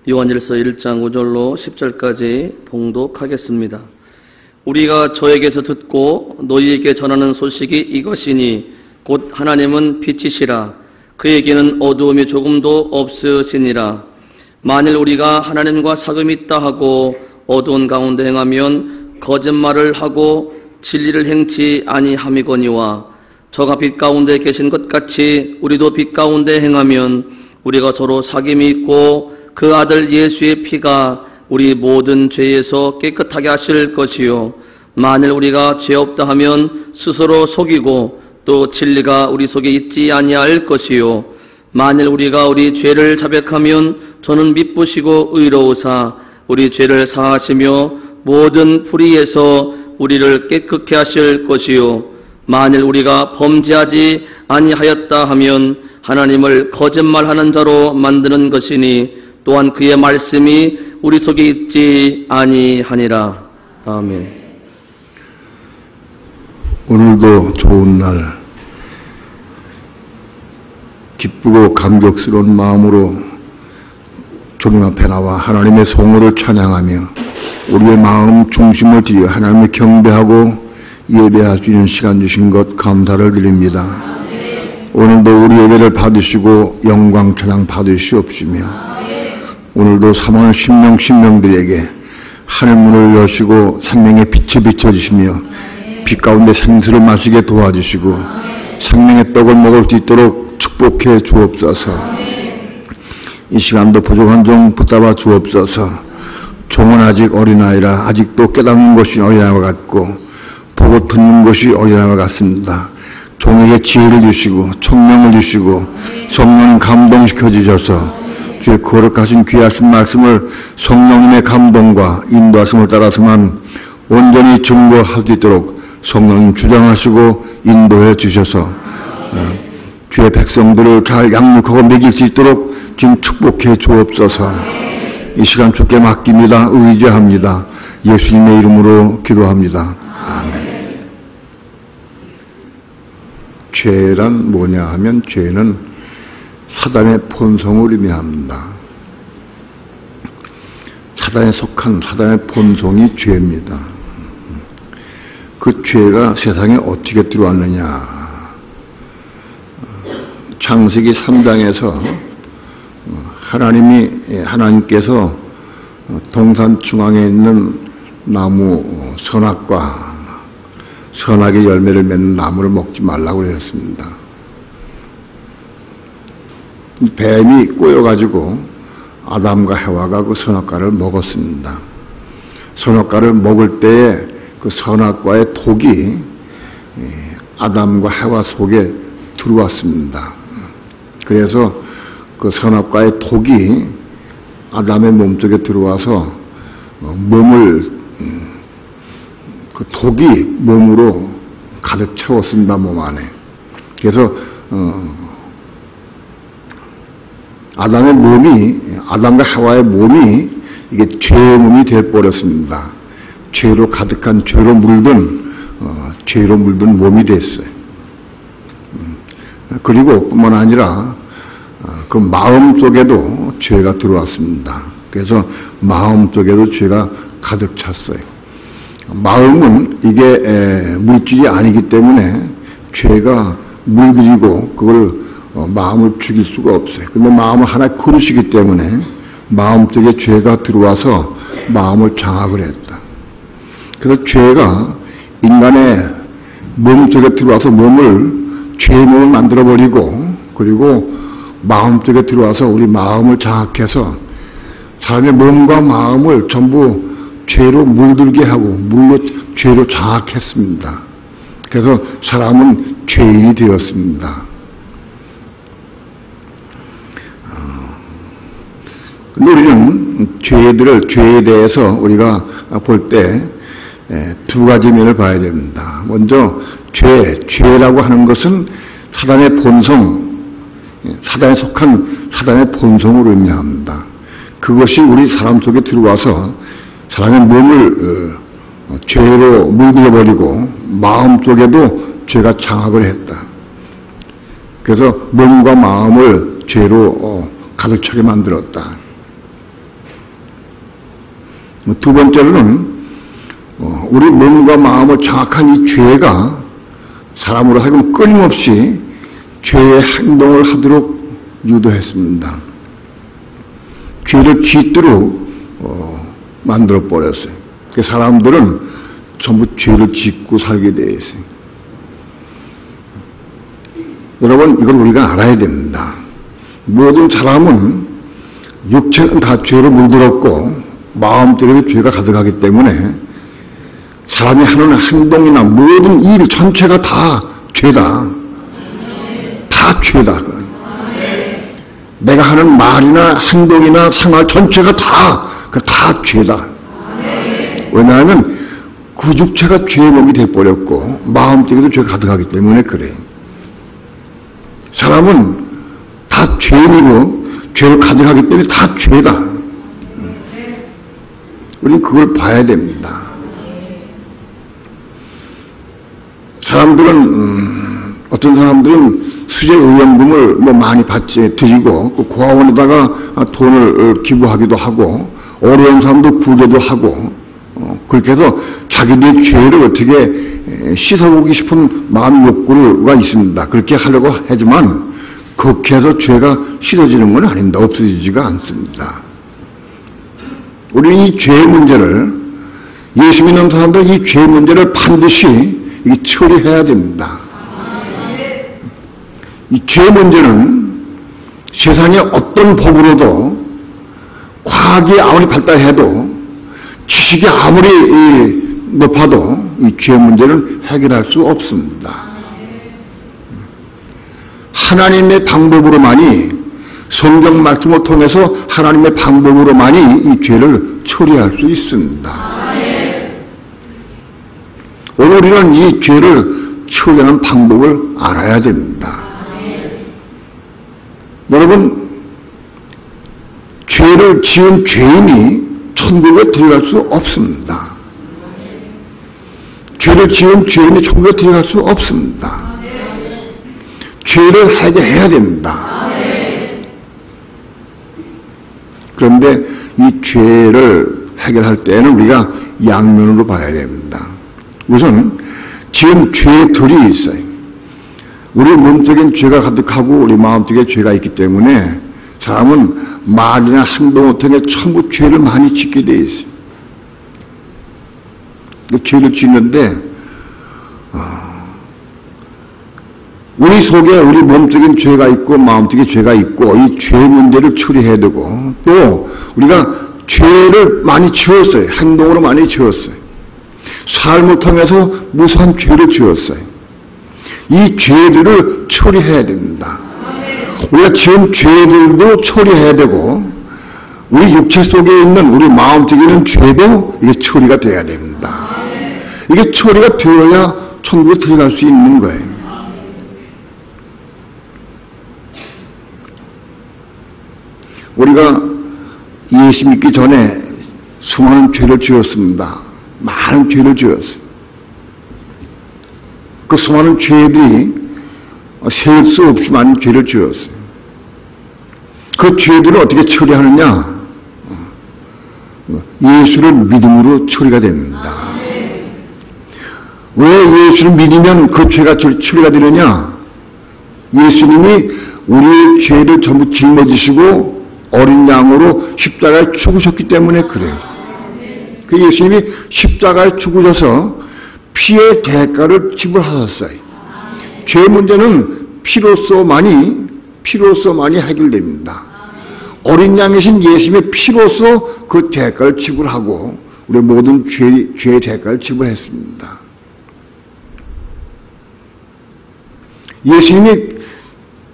요한일서 1장 5절로 10절까지 봉독하겠습니다. 우리가 저에게서 듣고 너희에게 전하는 소식이 이것이니 곧 하나님은 빛이시라. 그에게는 어두움이 조금도 없으시니라. 만일 우리가 하나님과 사귐이 있다 하고 어두운 가운데 행하면 거짓말을 하고 진리를 행치 아니함이거니와 저가 빛 가운데 계신 것 같이 우리도 빛 가운데 행하면 우리가 서로 사귐이 있고 그 아들 예수의 피가 우리 모든 죄에서 깨끗하게 하실 것이요 만일 우리가 죄 없다 하면 스스로 속이고 또 진리가 우리 속에 있지 아니할 것이요 만일 우리가 우리 죄를 자백하면 저는 미쁘시고 의로우사 우리 죄를 사하시며 모든 불의에서 우리를 깨끗게 하실 것이요 만일 우리가 범죄하지 아니하였다 하면 하나님을 거짓말하는 자로 만드는 것이니 또한 그의 말씀이 우리 속에 있지 아니하니라. 아멘. 오늘도 좋은 날 기쁘고 감격스러운 마음으로 조명 앞에 나와 하나님의 성호를 찬양하며 우리의 마음 중심을 들여 하나님을 경배하고 예배할 수 있는 시간 주신 것 감사를 드립니다. 오늘도 우리 예배를 받으시고 영광 찬양 받으시옵시며 오늘도 사모하는 신명들에게 하늘 문을 여시고 생명의 빛을 비춰주시며 빛 가운데 생수를 마시게 도와주시고 생명의 떡을 먹을 수 있도록 축복해 주옵소서. 이 시간도 부족한 종 붙잡아 주옵소서. 종은 아직 어린아이라 아직도 깨닫는 것이 어린아이와 같고 보고 듣는 것이 어린아이와 같습니다. 종에게 지혜를 주시고 청명을 주시고 성령님 감동시켜 주셔서 주의 거룩하신 귀하신 말씀을 성령님의 감동과 인도하심을 따라서만 온전히 증거할 수 있도록 성령님 주장하시고 인도해 주셔서 주의 백성들을 잘 양육하고 먹일 수 있도록 지금 축복해 주옵소서. 이 시간 주께 맡깁니다. 의지합니다. 예수님의 이름으로 기도합니다. 아멘. 죄란 뭐냐 하면 죄는 사단의 본성을 의미합니다. 사단에 속한 사단의 본성이 죄입니다. 그 죄가 세상에 어떻게 들어왔느냐. 창세기 3장에서 하나님께서 동산 중앙에 있는 나무 선악과 선악의 열매를 맺는 나무를 먹지 말라고 했습니다. 뱀이 꼬여가지고 아담과 해와가 그 선악과를 먹었습니다. 선악과를 먹을 때에 그 선악과의 독이 아담과 해와 속에 들어왔습니다. 그래서 그 선악과의 독이 아담의 몸속에 들어와서 그 독이 몸으로 가득 채웠습니다. 몸 안에. 그래서 아담과 하와의 몸이 이게 죄의 몸이 되어버렸습니다. 죄로 가득한 죄로 물든 몸이 됐어요. 그리고 뿐만 아니라 그 마음 속에도 죄가 들어왔습니다. 그래서 마음 속에도 죄가 가득 찼어요. 마음은 이게 물질이 아니기 때문에 죄가 물들이고 그걸 마음을 죽일 수가 없어요. 근데 마음은 하나의 그릇이기 때문에 마음 속에 죄가 들어와서 마음을 장악을 했다. 그래서 죄가 인간의 몸 속에 들어와서 죄의 몸을 만들어버리고 그리고 마음 속에 들어와서 우리 마음을 장악해서 사람의 몸과 마음을 전부 죄로 물들게 하고 죄로 장악했습니다. 그래서 사람은 죄인이 되었습니다. 근데 우리는 죄에 대해서 우리가 볼 때 두 가지 면을 봐야 됩니다. 먼저 죄라고 하는 것은 사단의 본성, 사단에 속한 사단의 본성으로 의미합니다. 그것이 우리 사람 속에 들어와서 사람의 몸을 죄로 물들여버리고 마음 속에도 죄가 장악을 했다. 그래서 몸과 마음을 죄로 가득 차게 만들었다. 두 번째로는 우리 몸과 마음을 장악한 이 죄가 사람으로 하여금 끊임없이 죄의 행동을 하도록 유도했습니다. 죄를 짓도록 만들어버렸어요. 사람들은 전부 죄를 짓고 살게 되어 있어요. 여러분, 이걸 우리가 알아야 됩니다. 모든 사람은 육체는 다 죄로 물들었고 마음속에도 죄가 가득하기 때문에 사람이 하는 행동이나 모든 일 전체가 다 죄다. 다 죄다. 내가 하는 말이나 행동이나 생활 전체가 다 죄다. 왜냐하면 그 육체가 죄의 몸이 되어버렸고 마음속에도 죄가 가득하기 때문에 그래. 사람은 다 죄인이고 죄를 가득하기 때문에 다 죄다. 우리는 그걸 봐야 됩니다. 어떤 사람들은 수재의원금을 많이 드리고 고아원에다가 돈을 기부하기도 하고 어려운 사람도 구제도 하고 그렇게 해서 자기들의 죄를 어떻게 씻어보기 싶은 마음 욕구가 있습니다. 그렇게 하려고 하지만 그렇게 해서 죄가 씻어지는 건 아닙니다. 없어지지가 않습니다. 우리는 이 죄의 문제를, 예수 믿는 사람들은 이 죄의 문제를 반드시 처리해야 됩니다. 이 죄의 문제는 세상의 어떤 법으로도 과학이 아무리 발달해도 지식이 아무리 높아도 이 죄의 문제는 해결할 수 없습니다. 하나님의 방법으로만이, 성경 말씀을 통해서 하나님의 방법으로만이 이 죄를 처리할 수 있습니다. 오늘 우리는 이 죄를 처리하는 방법을 알아야 됩니다. 여러분, 죄를 지은 죄인이 천국에 들어갈 수 없습니다. 죄를 지은 죄인이 천국에 들어갈 수 없습니다. 죄를 해결해야 됩니다. 그런데 이 죄를 해결할 때는 우리가 양면으로 봐야 됩니다. 우선 지은 죄들이 있어요. 우리 몸속엔 죄가 가득하고 우리 마음속에 죄가 있기 때문에 사람은 말이나 행동을 통해 전부 죄를 많이 짓게 돼 있어요. 죄를 짓는데 우리 속에 우리 몸속엔 죄가 있고 마음속에 죄가 있고 이 죄 문제를 처리해야 되고 또 우리가 죄를 많이 지었어요. 행동으로 많이 지었어요. 삶을 통해서 무수한 죄를 지었어요. 이 죄들을 처리해야 됩니다. 우리가 지은 죄들도 처리해야 되고 우리 육체 속에 있는 우리 마음 속에 있는 죄도 이게 처리가 돼야 됩니다. 이게 처리가 되어야 천국에 들어갈 수 있는 거예요. 우리가 예수 믿기 전에 수많은 죄를 지었습니다. 많은 죄를 지었어요. 그 수많은 죄들이 셀 수 없이 많은 죄를 지었어요. 그 죄들을 어떻게 처리하느냐? 예수를 믿음으로 처리가 됩니다. 왜 예수를 믿으면 그 죄가 처리가 되느냐? 예수님이 우리의 죄를 전부 짊어지시고 어린 양으로 십자가에 죽으셨기 때문에 그래요. 그 예수님이 십자가에 죽으셔서 피의 대가를 지불하셨어요. 죄 문제는 피로서만이 해결됩니다. 어린 양이신 예수님의 피로서 그 대가를 지불하고 우리 모든 죄의 대가를 지불했습니다. 예수님이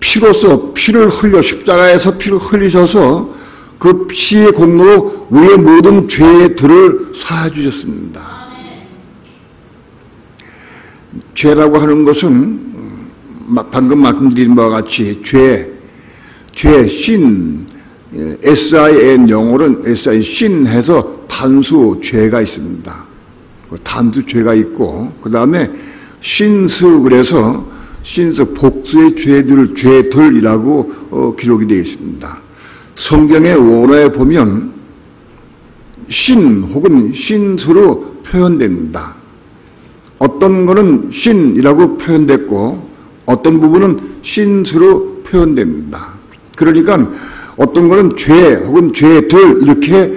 피로서 십자가에서 피를 흘리셔서 그 피의 공로로 우리의 모든 죄들을 사해 주셨습니다. 죄라고 하는 것은 방금 말씀드린 바와 같이 신, SIN 영어로는 sin 해서 단수 죄가 있습니다. 단수 죄가 있고 그 다음에 신스 그래서 복수의 죄들이라고 기록이 되어 있습니다. 성경의 원어에 보면 신 혹은 신수로 표현됩니다. 어떤 거는 신이라고 표현됐고 어떤 부분은 신수로 표현됩니다. 그러니까 어떤 거는 죄 혹은 죄들 이렇게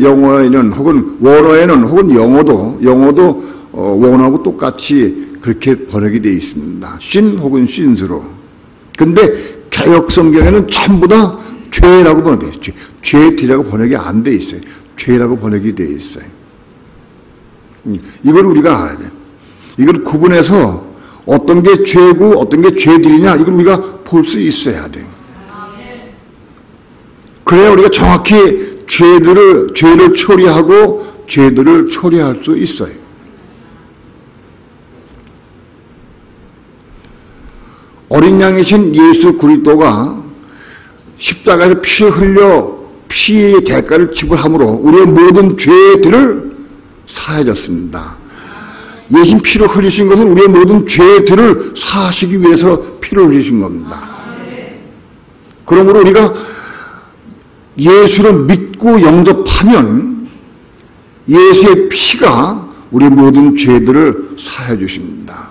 영어에는 혹은 원어에는 혹은 영어도 원어하고 똑같이 그렇게 번역이 되어 있습니다. 신 혹은 신수로. 근데 개역 성경에는 전부 다 죄라고 번역되어 있어요. 죄들이라고 번역이 안 되어 있어요. 죄라고 번역이 되어 있어요. 이걸 우리가 알아야 돼요. 이걸 구분해서 어떤 게 죄고 어떤 게 죄들이냐 이걸 우리가 볼 수 있어야 돼요. 그래야 우리가 정확히 죄를 처리하고 죄들을 처리할 수 있어요. 어린 양이신 예수 그리스도가 십자가에서 피를 흘려 피의 대가를 지불함으로 우리의 모든 죄들을 사해졌습니다. 예수님 피를 흘리신 것은 우리의 모든 죄들을 사하시기 위해서 피를 흘리신 겁니다. 그러므로 우리가 예수를 믿고 영접하면 예수의 피가 우리의 모든 죄들을 사해 주십니다.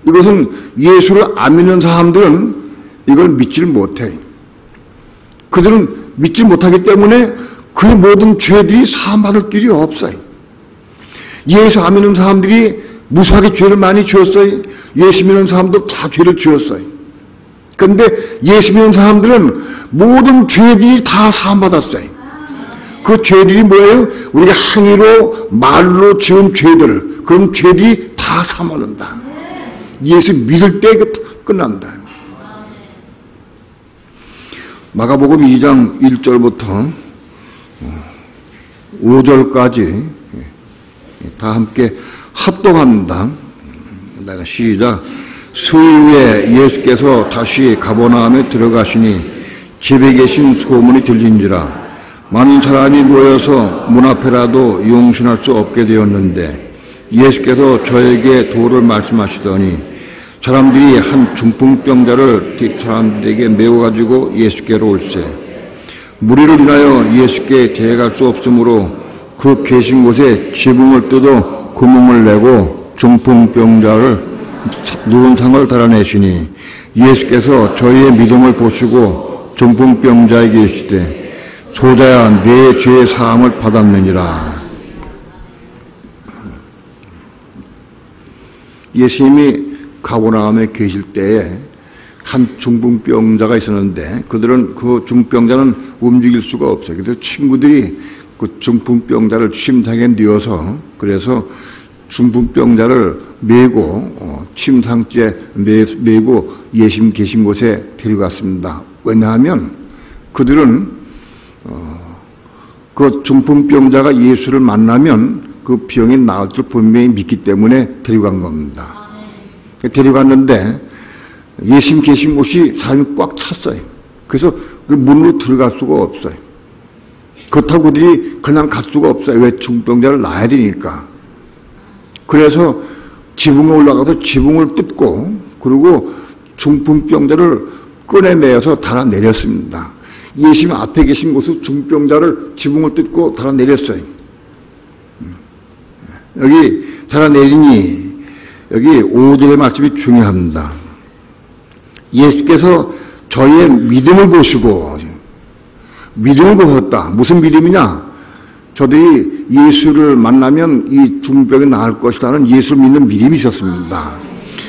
이것은 예수를 안 믿는 사람들은 이걸 믿지를 못해. 그들은 믿지 못하기 때문에 그의 모든 죄들이 사함받을 길이 없어요. 예수 안 믿는 사람들이 무수하게 죄를 많이 지었어요. 예수 믿는 사람도 다 죄를 지었어요. 그런데 예수 믿는 사람들은 모든 죄들이 다 사함받았어요. 그 죄들이 뭐예요? 우리가 행위로 말로 지은 죄들, 그런 죄들이 다 사함받는다. 예수 믿을 때 끝난다. 마가복음 2장 1절부터 5절까지 다 함께 합동합니다. 내가 시작. 수일 후에 예수께서 다시 가버나움에 들어가시니 집에 계신 소문이 들린지라 많은 사람이 모여서 문 앞에라도 용신할 수 없게 되었는데 예수께서 저에게 도를 말씀하시더니 사람들이 한 중풍병자를 사람들에게 메워가지고 예수께로 올세 무리를 인하여 예수께 데려갈 수 없으므로 그 계신 곳에 지붕을 뜯어 구멍을 내고 중풍병자를 누운 상을 달아내시니 예수께서 저희의 믿음을 보시고 중풍병자에게 이르시되 소자야 내 죄의 사함을 받았느니라. 예수님이 가버나움에 계실 때에 한 중풍병자가 있었는데 그들은 그 중풍병자는 움직일 수가 없어요. 그래서 친구들이 그 중풍병자를 침상에 뉘어서 그래서 중풍병자를 메고 침상째 메고 예수님 계신 곳에 데려갔습니다. 왜냐하면 그들은 그 중풍병자가 예수를 만나면 그 병이 나을 줄 분명히 믿기 때문에 데려간 겁니다. 데려갔는데 예수님 계신 곳이 사람이 꽉 찼어요. 그래서 그 문으로 들어갈 수가 없어요. 그렇다고 그들이 그냥 갈 수가 없어요. 왜? 중풍병자를 놔야 되니까. 그래서 지붕에 올라가서 지붕을 뜯고 그리고 중풍병자를 꺼내매어서 달아내렸습니다. 예수님 앞에 계신 곳에 중풍병자를 지붕을 뜯고 달아내렸어요. 여기 달아내리니 여기 5절의 말씀이 중요합니다. 예수께서 저희의 믿음을 보시고 믿음을 보셨다. 무슨 믿음이냐? 저들이 예수를 만나면 이 중풍병이 나을 것이라는 예수를 믿는 믿음이 있었습니다.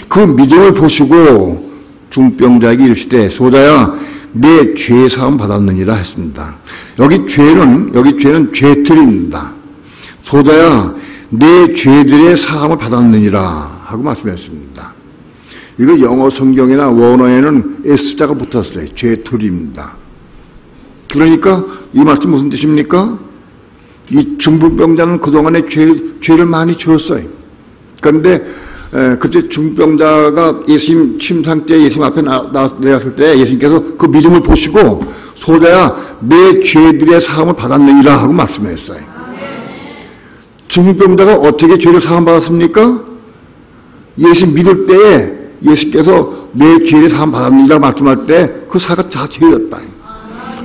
그 믿음을 보시고 중풍병자에게 이르시되 소자야 내 죄 사함 받았느니라 했습니다. 여기 죄는 죄틀입니다. 소자야 내 죄들의 사함을 받았느니라 하고 말씀했습니다. 이거 영어 성경이나 원어에는 S자가 붙었어요. 죄틀입니다. 그러니까 이 말씀 무슨 뜻입니까? 이 중풍병자는 그동안에 죄를 많이 지었어요. 그런데 그때 중풍병자가 예수님 침상때 예수님 앞에 내렸을 때 예수님께서 그 믿음을 보시고 소자야 내 죄들의 사함을 받았느니라 하고 말씀했어요. 중풍병자가 어떻게 죄를 사함받았습니까? 예수 믿을 때에 예수께서 내 죄를 사함받았느니라 말씀할 때 그 사가 다 죄였다.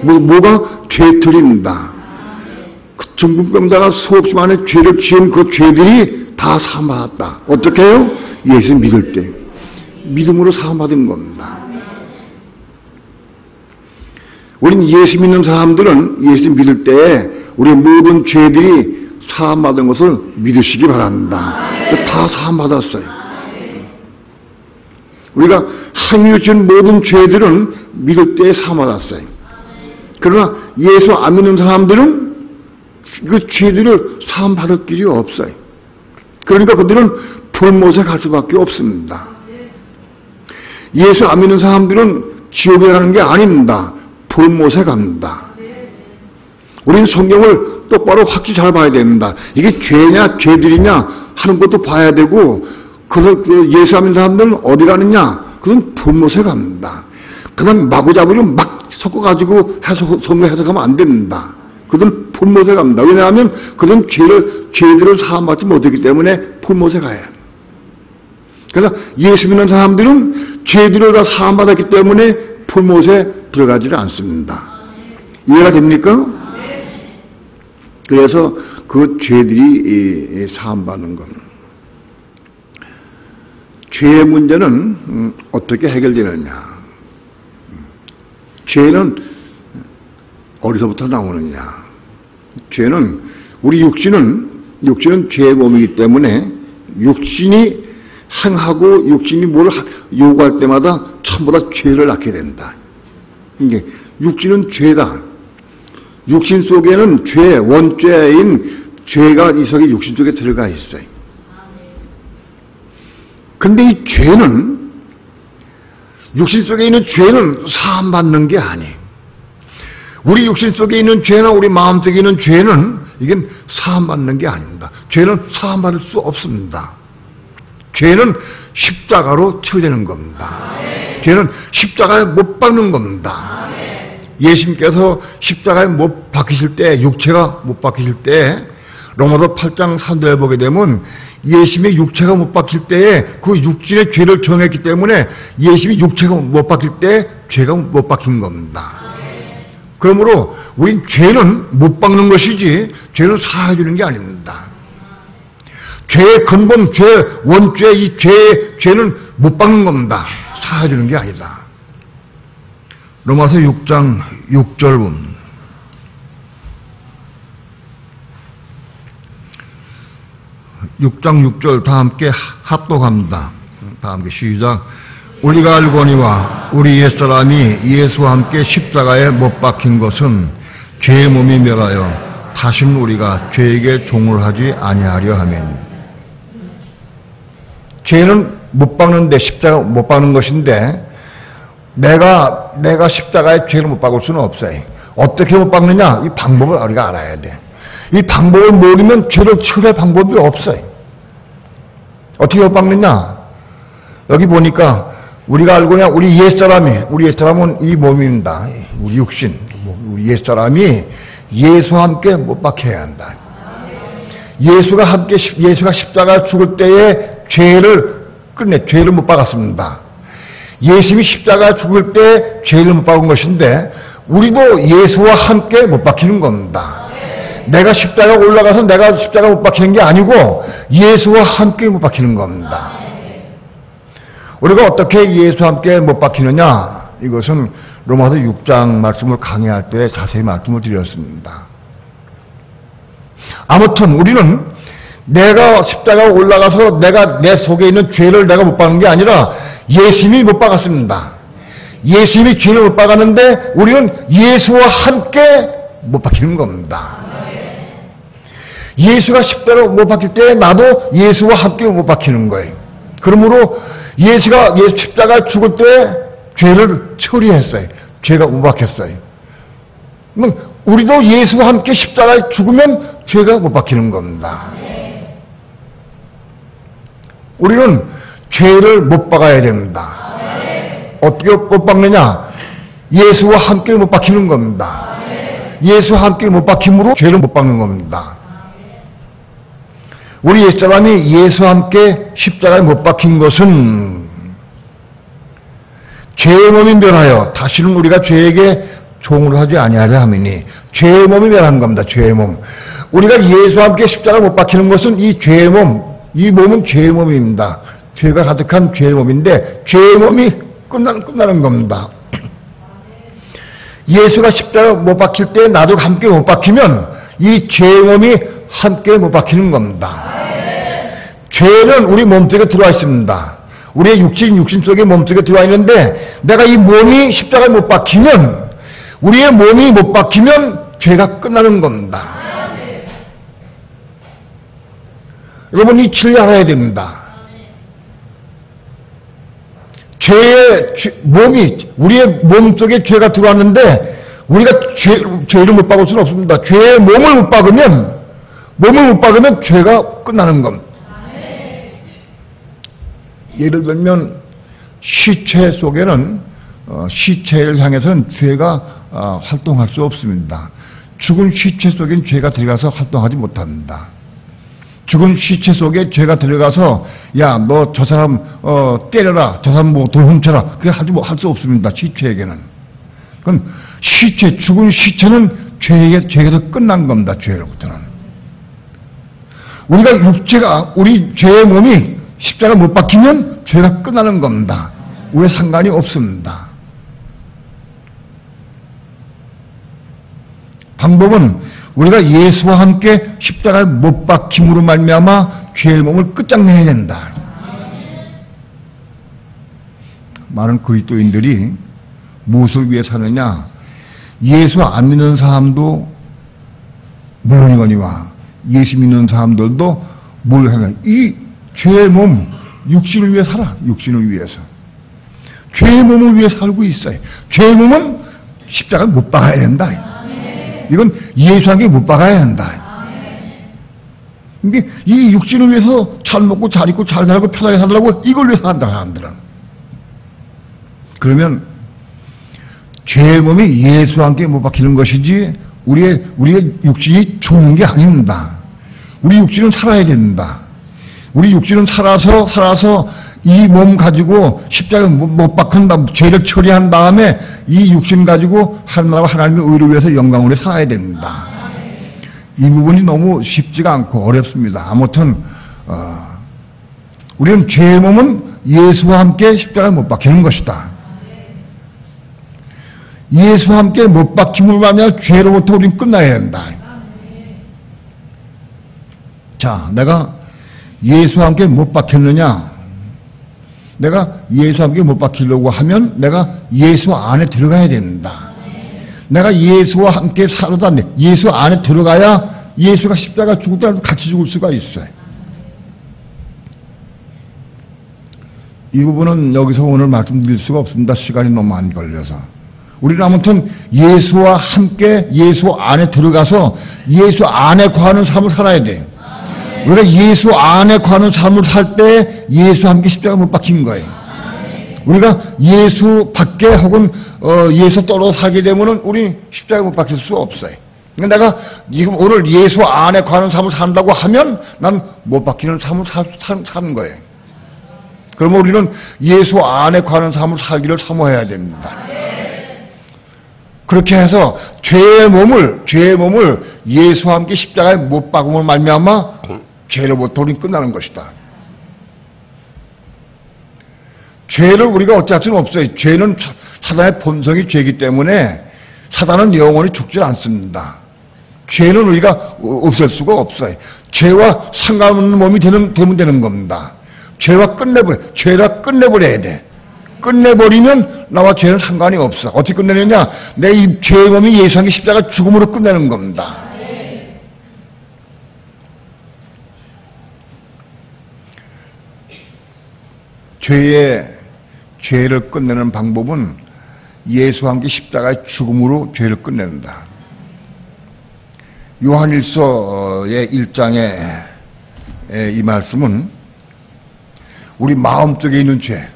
뭐가 죄 틀린다. 그 중풍병자가 수없이 많은 죄를 지은 그 죄들이 다 사함받았다. 어떻게 해요? 예수 믿을 때. 믿음으로 사함받은 겁니다. 우린 예수 믿는 사람들은 예수 믿을 때 우리 모든 죄들이 사함받은 것을 믿으시기 바랍니다. 다 사함받았어요. 우리가 행위를 지은 모든 죄들은 믿을 때 사함받았어요. 그러나 예수 안 믿는 사람들은 그 죄들을 사함받을 길이 없어요. 그러니까 그들은 불못에 갈 수밖에 없습니다. 예수 안 믿는 사람들은 지옥에 가는 게 아닙니다. 불못에 갑니다. 우리는 성경을 똑바로 확실히 잘 봐야 됩니다. 이게 죄냐 죄들이냐 하는 것도 봐야 되고, 예수 안 믿는 사람들은 어디 가느냐? 그건 불못에 갑니다. 그냥 마구잡이로 막 섞어가지고 성경 해석하면 안 됩니다. 그들은 불못에 갑니다. 왜냐하면 그들은 죄들을 사함받지 못했기 때문에 불못에 가야 합니다. 그러나 예수 믿는 사람들은 죄들을 다 사함받았기 때문에 불못에 들어가지를 않습니다. 이해가 됩니까? 그래서 그 죄들이 사함받는 것. 죄의 문제는 어떻게 해결되느냐? 죄는 어디서부터 나오느냐? 죄는 우리 육신은 죄의 몸이기 때문에 육신이 행하고 육신이 뭘 요구할 때마다 전부 다 죄를 낳게 된다. 이게 육신은 죄다. 육신 속에는 죄, 원죄인 죄가 이 속에 육신 속에 들어가 있어요. 근데 이 죄는, 육신 속에 있는 죄는 사함받는 게 아니에요. 우리 육신 속에 있는 죄나 우리 마음 속에 있는 죄는 이게 사함받는 게 아닙니다. 죄는 사함받을 수 없습니다. 죄는 십자가로 처리되는 겁니다. 죄는 십자가에 못 박는 겁니다. 예수님께서 십자가에 못 박히실 때, 육체가 못 박히실 때, 로마서 8장 3절에 보게 되면 예수님의 육체가 못 박힐 때에 그 육신의 죄를 정했기 때문에 예수님이 육체가 못 박힐 때 죄가 못 박힌 겁니다. 그러므로 우린 죄는 못 박는 것이지 죄는 사해주는 게 아닙니다. 죄의 근본, 원죄, 이 죄는 못 박는 겁니다. 사해주는 게 아니다. 로마서 6장 6절 보면 6장 6절 다 함께 합독합니다. 다 함께 시작. 우리가 알거니와 우리 옛사람이 예수와 함께 십자가에 못 박힌 것은 죄의 몸이 멸하여 다시는 우리가 죄에게 종을 하지 아니하려 하면. 죄는 못 박는데, 십자가 못 박는 것인데 내가 십자가에 죄를 못 박을 수는 없어요. 어떻게 못 박느냐? 이 방법을 우리가 알아야 돼. 이 방법을 모르면 죄를 처리할 방법이 없어요. 어떻게 못 박느냐? 여기 보니까 우리가 알고 있냐? 우리 옛사람은 이 몸입니다. 우리 육신, 우리 옛사람이 예수와 함께 못 박혀야 한다. 예수가 십자가 죽을 때에 죄를 못 박았습니다. 예수님이 십자가 죽을 때 죄를 못 박은 것인데 우리도 예수와 함께 못 박히는 겁니다. 내가 십자가 올라가서 내가 십자가 못 박히는 게 아니고 예수와 함께 못 박히는 겁니다. 우리가 어떻게 예수와 함께 못 박히느냐? 이것은 로마서 6장 말씀을 강의할 때 자세히 말씀을 드렸습니다. 아무튼 우리는 내가 십자가 올라가서 내 속에 있는 죄를 내가 못 박는 게 아니라 예수님이 못 박았습니다. 예수님이 죄를 못 박았는데 우리는 예수와 함께 못 박히는 겁니다. 예수가 십자가로 못 박힐 때 나도 예수와 함께 못 박히는 거예요. 그러므로 예수 십자가 죽을 때 죄를 처리했어요. 죄가 못 박혔어요. 우리도 예수와 함께 십자가에 죽으면 죄가 못 박히는 겁니다. 우리는 죄를 못 박아야 됩니다. 어떻게 못 박느냐? 예수와 함께 못 박히는 겁니다. 예수와 함께 못 박힘으로 죄를 못 박는 겁니다. 우리 옛사람이 예수와 함께 십자가에 못 박힌 것은 죄의 몸이 멸하여 다시는 우리가 죄에게 종으로 하지 아니하려 함이니 죄의 몸이 멸한 겁니다. 죄의 몸. 우리가 예수와 함께 십자가 못 박히는 것은 이 죄의 몸, 이 몸은 죄의 몸입니다. 죄가 가득한 죄의 몸인데 죄의 몸이 끝나는 겁니다. 예수가 십자가 못 박힐 때 나도 함께 못 박히면 이 죄의 몸이 함께 못 박히는 겁니다. 죄는 우리 몸속에 들어와 있습니다. 우리의 육신 속에 몸속에 들어와 있는데 내가 이 몸이 십자가에 못 박히면 우리의 몸이 못 박히면 죄가 끝나는 겁니다. 여러분 이치를 알아야 됩니다. 몸이 우리의 몸 속에 죄가 들어왔는데 우리가 죄를 못 박을 수는 없습니다. 죄의 몸을 못 박으면 죄가 끝나는 겁니다. 예를 들면 시체 속에는 시체를 향해서는 죄가 활동할 수 없습니다. 죽은 시체 속엔 죄가 들어가서 활동하지 못합니다. 죽은 시체 속에 죄가 들어가서 야 너 저 사람 때려라, 저 사람 뭐 돈 훔쳐라, 그게 할 수 없습니다. 시체에게는. 그럼 죽은 시체는 죄에서 끝난 겁니다. 죄로부터는. 우리 죄의 몸이 십자가 못 박히면 죄가 끝나는 겁니다. 왜 상관이 없습니다. 방법은 우리가 예수와 함께 십자가에 못 박힘으로 말미암아 죄의 몸을 끝장내야 된다. 많은 그리스도인들이 무엇을 위해 사느냐? 예수 안 믿는 사람도 물론이거니와 예수 믿는 사람들도 뭘 하냐? 이 죄의 몸, 육신을 위해 살아. 육신을 위해서. 죄의 몸을 위해 살고 있어요. 죄의 몸은 십자가에 못 박아야 된다. 이건 예수에게 못 박아야 한다. 이게 이 육신을 위해서 잘 먹고 잘 입고 잘 살고 편하게 살라고 이걸 위해서 한다, 사람들은. 그러면 죄의 몸이 예수와 함께 못 박히는 것이지 우리의 육신이 죽는 게 아닙니다. 우리 육신은 살아야 됩니다. 우리 육신은 살아서 이 몸 가지고 십자가에 못 박힌 다음 죄를 처리한 다음에 이 육신 가지고 하나님과 하나님의 의를 위해서 영광으로 살아야 됩니다. 이 부분이 너무 쉽지가 않고 어렵습니다. 아무튼 우리는 죄의 몸은 예수와 함께 십자가에 못 박히는 것이다. 예수와 함께 못 박힘으로 말미암아 죄로부터 우리는 끝나야 된다. 자, 내가 예수와 함께 못 박혔느냐? 내가 예수와 함께 못 박히려고 하면 내가 예수 안에 들어가야 됩니다. 내가 예수와 함께 살아도 안 돼. 예수 안에 들어가야 예수가 십자가 죽을 때 같이 죽을 수가 있어요. 이 부분은 여기서 오늘 말씀드릴 수가 없습니다. 시간이 너무 많이 걸려서. 우리는 아무튼 예수와 함께 예수 안에 들어가서 예수 안에 거하는 삶을 살아야 돼요. 우리가 예수 안에 거하는 삶을 살 때 예수와 함께 십자가 못 박힌 거예요. 우리가 예수 밖에 혹은 예수 떨어져 살게 되면은 우리 십자가 못 박힐 수 없어요. 그러니까 내가 지금 오늘 예수 안에 거하는 삶을 산다고 하면 난 못 박히는 삶을 사는 거예요. 그러면 우리는 예수 안에 거하는 삶을 살기를 사모해야 됩니다. 그렇게 해서 죄의 몸을 예수와 함께 십자가에 못 박음을 말미암아 죄로부터 우리는 끝나는 것이다. 죄를 우리가 어찌할 수는 없어요. 죄는 사단의 본성이 죄이기 때문에 사단은 영원히 죽지 않습니다. 죄는 우리가 없앨 수가 없어요. 죄와 상관없는 몸이 되면 되는 겁니다. 죄와 끝내버려야 돼. 끝내버리면 나와 죄는 상관이 없어. 어떻게 끝내느냐? 내 이 죄의 몸이 예수의 십자가 죽음으로 끝내는 겁니다. 죄를 끝내는 방법은 예수와 함께 십자가의 죽음으로 죄를 끝낸다. 요한일서의 1장의 이 말씀은 우리 마음속에 있는 죄,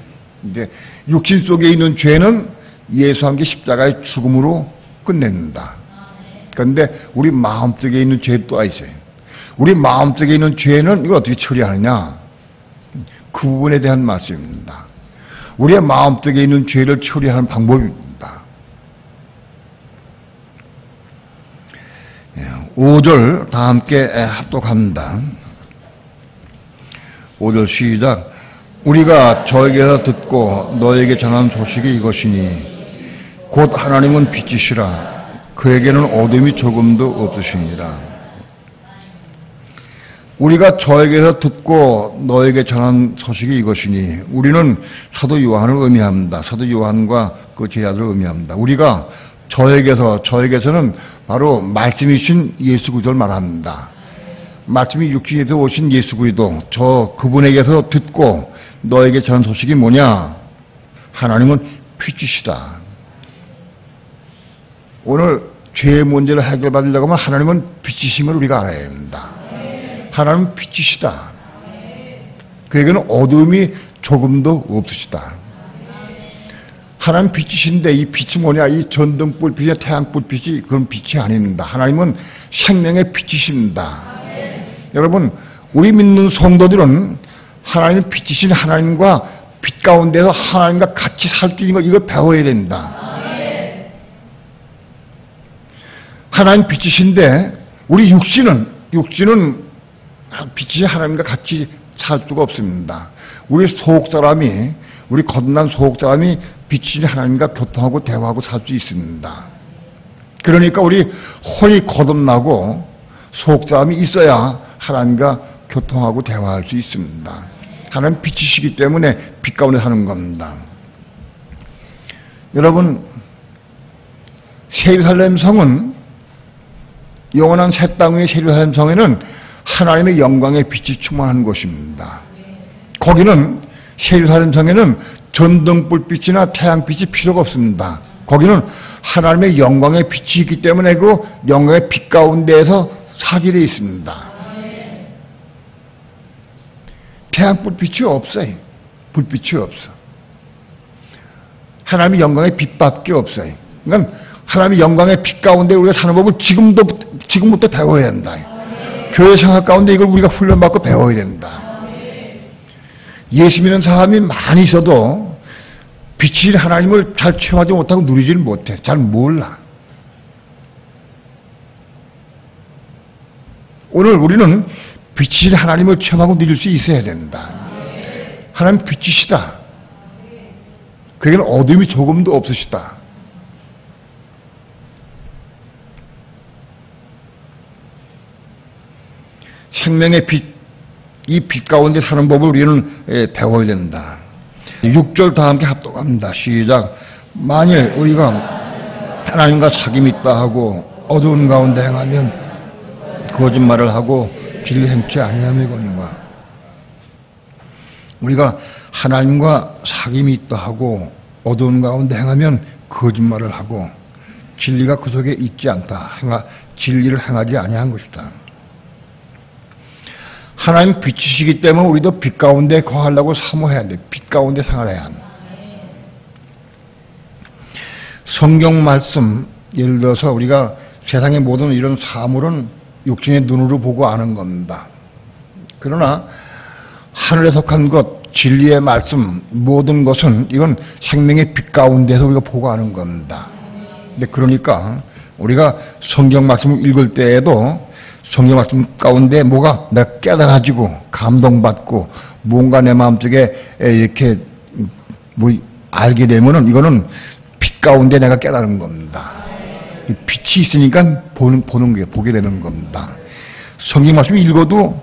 이제 육신 속에 있는 죄는 예수와 함께 십자가의 죽음으로 끝낸다. 그런데 우리 마음속에 있는 죄 또 있어요. 우리 마음속에 있는 죄는 이걸 어떻게 처리하느냐? 그 부분에 대한 말씀입니다. 우리의 마음속에 있는 죄를 처리하는 방법입니다. 5절 다 함께 합독합니다. 5절 시작. 우리가 저에게서 듣고 너에게 전한 소식이 이것이니 곧 하나님은 빛이시라 그에게는 어둠이 조금도 없으시니라. 우리가 저에게서 듣고 너에게 전한 소식이 이것이니 우리는 사도 요한을 의미합니다. 사도 요한과 그 제자들을 의미합니다. 우리가 저에게서는 바로 말씀이신 예수 그리스도를 말합니다. 말씀이 육신에서 오신 예수 그리스도 그분에게서 듣고 너에게 전한 소식이 뭐냐? 하나님은 빛이시다. 오늘 죄의 문제를 해결받으려고 하면 하나님은 빛이심을 우리가 알아야 됩니다. 하나님은 빛이시다. 그에게는 어둠이 조금도 없으시다. 하나님 빛이신데 이 빛이 뭐냐? 이 전등불빛이나 태양불빛이 그런 빛이 아닙니다. 하나님은 생명의 빛이십니다. 여러분, 우리 믿는 성도들은 하나님 빛이신 하나님과 빛 가운데서 하나님과 같이 살 수 있는 걸 이걸 배워야 됩니다. 하나님 빛이신데 우리 육신은 빛이 하나님과 같이 살 수가 없습니다. 우리 거듭난 속사람이 빛이 하나님과 교통하고 대화하고 살 수 있습니다. 그러니까 우리 혼이 거듭나고 속사람이 있어야 하나님과 교통하고 대화할 수 있습니다. 하나님 빛이시기 때문에 빛 가운데 사는 겁니다. 여러분, 예루살렘 성은 영원한 새 땅 위의 예루살렘 성에는 하나님의 영광의 빛이 충만한 곳입니다. 거기는 예루살렘 성에는 전등불빛이나 태양빛이 필요가 없습니다. 거기는 하나님의 영광의 빛이 있기 때문에 그 영광의 빛 가운데에서 살게 되어 있습니다. 태양불빛이 없어요. 불빛이 없어. 하나님의 영광의 빛밖에 없어요. 그러니까 하나님의 영광의 빛 가운데 우리가 사는 법을 지금부터 배워야 된다. 교회 생활 가운데 이걸 우리가 훈련받고 배워야 된다. 예수 믿는 사람이 많이 있어도 빛이 하나님을 잘 체험하지 못하고 누리지를 못해. 잘 몰라. 오늘 우리는 빛이 하나님을 체험하고 누릴 수 있어야 된다. 하나님 빛이시다. 그에게는 어둠이 조금도 없으시다. 생명의 빛, 이 빛 가운데 사는 법을 우리는 배워야 된다. 6절 다 함께 합독합니다. 시작. 만일 우리가 하나님과 사귐이 있다 하고 어두운 가운데 행하면 거짓말을 하고 진리 행치 아니함이거니와. 우리가 하나님과 사귐이 있다 하고 어두운 가운데 행하면 거짓말을 하고 진리가 그 속에 있지 않다. 진리를 행하지 아니한 것이다. 하나님 빛이시기 때문에 우리도 빛 가운데 거하려고 사모해야 돼. 빛 가운데 생활해야 한다. 성경 말씀, 예를 들어서 우리가 세상의 모든 이런 사물은 육신의 눈으로 보고 아는 겁니다. 그러나 하늘에 속한 것, 진리의 말씀, 모든 것은 이건 생명의 빛 가운데서 우리가 보고 아는 겁니다. 근데 그러니까 우리가 성경 말씀을 읽을 때에도 성경 말씀 가운데 뭐가 내가 깨달아지고 감동받고 뭔가 내 마음속에 이렇게 뭐 알게 되면은 이거는 빛 가운데 내가 깨달은 겁니다. 빛이 있으니까 보는 게 보게 되는 겁니다. 성경 말씀 읽어도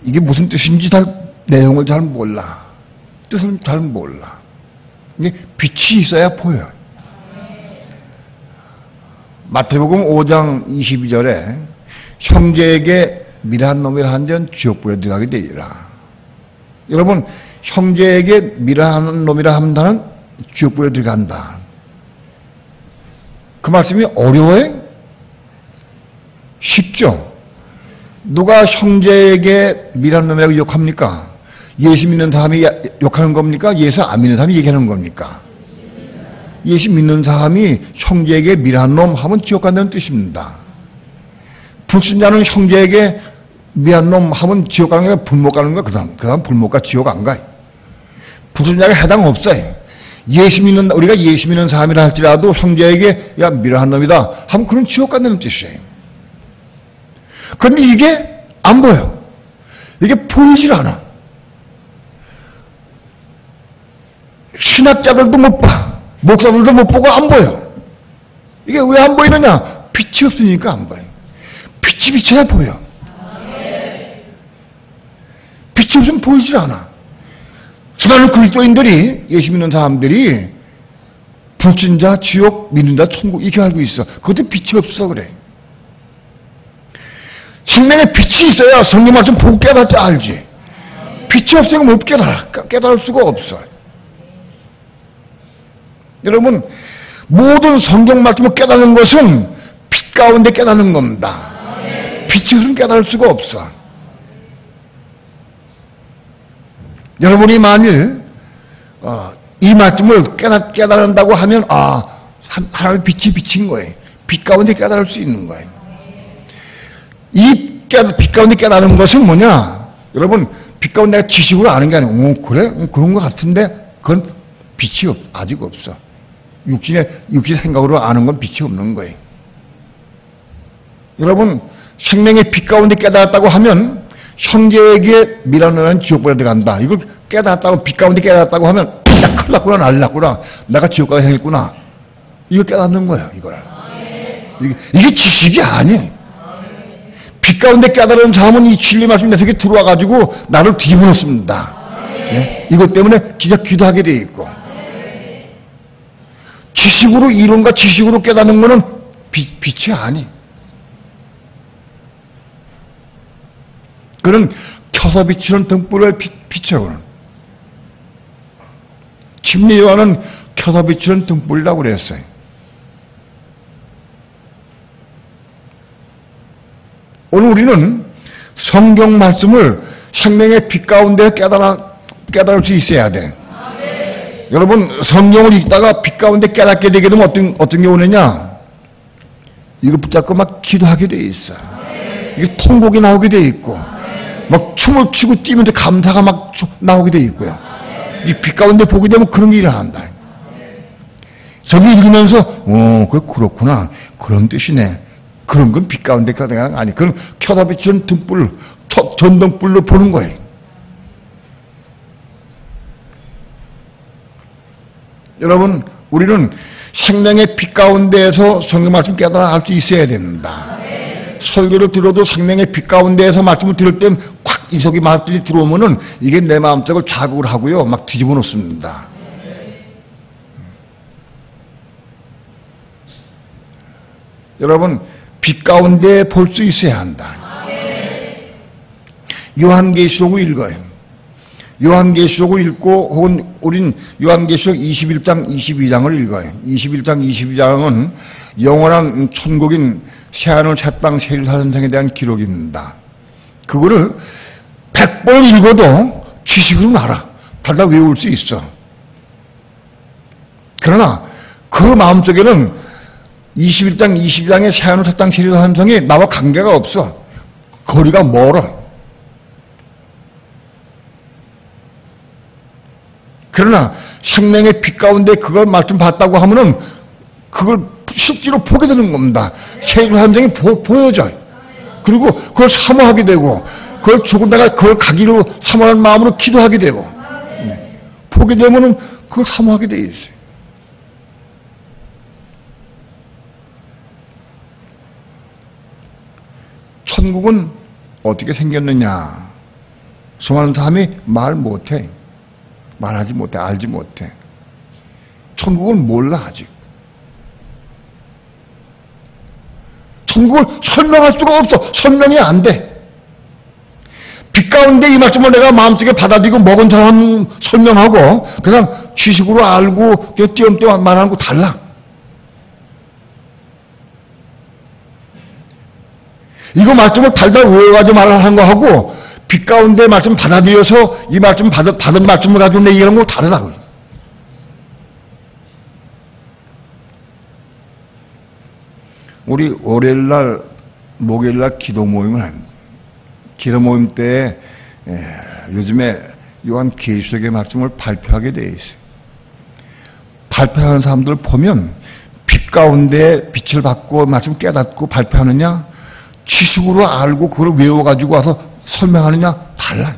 이게 무슨 뜻인지 내용을 잘 몰라. 뜻은 잘 몰라. 이게 빛이 있어야 보여요. 마태복음 5장 22절에 형제에게 미련한 놈이라 한전 지옥불에 들어가게 되리라. 여러분, 형제에게 미련한 놈이라 한다는 지옥불에 들어간다. 그 말씀이 어려워요? 쉽죠? 누가 형제에게 미련한 놈이라고 욕합니까? 예수 믿는 사람이 욕하는 겁니까? 예수 안 믿는 사람이 얘기하는 겁니까? 예수 믿는 사람이 형제에게 미련한 놈 하면 지옥 간다는 뜻입니다. 불신자는 형제에게 미련한 놈 하면 지옥 가는 게 불못 가는 거야. 그 사람 불못 가 지옥 안 가요. 불신자가 해당 없어요. 우리가 예수 믿는 사람이라 할지라도 형제에게 야 미련한 놈이다 하면 그런 지옥 간다는 뜻이에요. 그런데 이게 안 보여. 이게 보이질 않아. 신학자들도 못 봐. 목사들도 못 보고 안 보여. 이게 왜 안 보이느냐? 빛이 없으니까 안 보여. 빛이 비쳐야 보여. 빛이 없으면 보이질 않아. 수많은 그리스도인들이, 예수 믿는 사람들이 불신자, 지옥, 믿는 자, 천국 이렇게 알고 있어. 그것도 빛이 없어 그래. 생명에 빛이 있어야 성경 말씀 보고 깨닫지 알지. 빛이 없으면 못 깨달을 수가 없어. 여러분, 모든 성경 말씀을 깨닫는 것은 빛 가운데 깨닫는 겁니다. 빛이 없으면 깨달을 수가 없어. 여러분이 만일 이 말씀을 깨달는다고 하면 하나님의 빛이 비친 거예요. 빛 가운데 깨달을 수 있는 거예요. 이 빛 가운데 깨달은 것은 뭐냐? 여러분, 빛 가운데 내가 지식으로 아는 게 아니고 그래? 그런 것 같은데 그건 빛이 아직 없어. 육신의 생각으로 아는 건 빛이 없는 거예요. 여러분, 생명의 빛 가운데 깨달았다고 하면 형제에게 미련한 지옥불에 들어간다. 이걸 깨달았다고, 빛 가운데 깨달았다고 하면 나 큰일 났구나, 난리 났구나, 내가 지옥 가게 생겼구나. 이거 깨닫는 거예요, 이걸. 이게 지식이 아니에요. 빛 가운데 깨달은 사람은 이 진리 말씀 내 속에 들어와가지고 나를 뒤집어 놓습니다. 네? 이것 때문에 진짜 기도하게 돼 있고. 지식으로, 이론과 지식으로 깨닫는 거는 빛이 아니. 그는 켜서 비추는 등불을 비춰보는. 침례요한은 켜서 비추는 등불이라고 그랬어요. 오늘 우리는 성경 말씀을 생명의 빛 가운데 깨달을 수 있어야 돼. 여러분, 성경을 읽다가 빛 가운데 깨닫게 되게 되면 어떤 게 오느냐? 이거 붙잡고 막 기도하게 돼 있어. 이게 통곡이 나오게 돼 있고, 막 춤을 추고 뛰면서 감사가 막 나오게 돼 있고요. 이 빛 가운데 보게 되면 그런 게 일어난다. 저기 읽으면서, 그렇구나. 그런 뜻이네. 그런 건 빛 가운데 깨달은 게 아니. 그건 켜다 비추는 등불, 전등불로 보는 거예요. 여러분, 우리는 생명의 빛 가운데에서 성경 말씀 깨달아 알 수 있어야 됩니다. 설교를 들어도 생명의 빛 가운데에서 말씀을 들을 땐 확 이 속에 말씀이 들어오면은 이게 내 마음속을 자극을 하고요, 막 뒤집어 놓습니다. 여러분, 빛 가운데 볼 수 있어야 한다. 요한계시록을 읽어요. 요한계시록을 읽고 혹은 우린 요한계시록 21장 22장을 읽어요. 21장 22장은 영원한 천국인 새하늘 새땅 새일사선생에 대한 기록입니다. 그거를 100번 읽어도 지식으로는 알아. 달달 외울 수 있어. 그러나 그 마음속에는 21장 22장의 새하늘 새땅 새일사선생이 나와 관계가 없어. 거리가 멀어. 그러나 생명의 빛 가운데 그걸 말씀 봤다고 하면은 그걸 실제로 보게 되는 겁니다. 새일사선생이 보여져요. 그리고 그걸 사모하게 되고, 그걸 죽은 내가 그걸 가기로 사모하는 마음으로 기도하게 되고, 보게 되면은 그걸 사모하게 돼 있어요. 천국은 어떻게 생겼느냐? 수많은 사람이 말 못해. 말하지 못해. 알지 못해. 천국은 몰라 아직. 천국을 설명할 수가 없어. 설명이 안 돼. 빛 가운데 이 말씀을 내가 마음속에 받아들이고 먹은 사람 설명하고 그냥 지식으로 알고 그냥 띄엄띄엄 말하는 거 달라. 이거 말씀을 달달 외워가지고 말하는 거하고 빛 가운데 말씀 받아들여서 이 말씀 받은 말씀을 가지고 내 얘기하는 거 다르다고요. 우리 월요일날, 목요일날 기도 모임을 합니다. 기도 모임 때 요즘에 요한계시록의 말씀을 발표하게 되어 있어요. 발표하는 사람들 보면 빛 가운데 빛을 받고 말씀 깨닫고 발표하느냐, 지식으로 알고 그걸 외워가지고 와서 설명하느냐 달라요.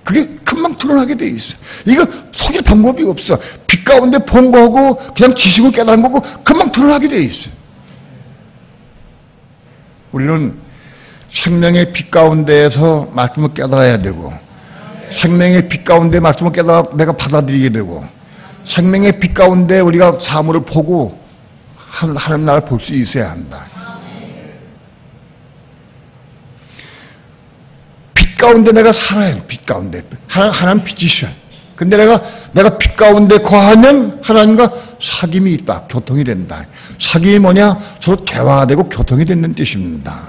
그게 금방 드러나게 돼 있어. 이거 속일 방법이 없어. 빛 가운데 본 거고 그냥 지식으로 깨달은 거고 금방 드러나게 돼 있어. 우리는 생명의 빛 가운데에서 말씀을 깨달아야 되고, 생명의 빛 가운데 말씀을 깨달아 내가 받아들이게 되고, 생명의 빛 가운데 우리가 사물을 보고 하나님 나라를 볼 수 있어야 한다. 빛 가운데 내가 살아야 돼. 빛 가운데 하나님 빛이셔. 근데 내가 빛 가운데 거하면 하나님과 사귐이 있다. 교통이 된다. 사귐이 뭐냐? 서로 대화가 되고 교통이 되는 뜻입니다.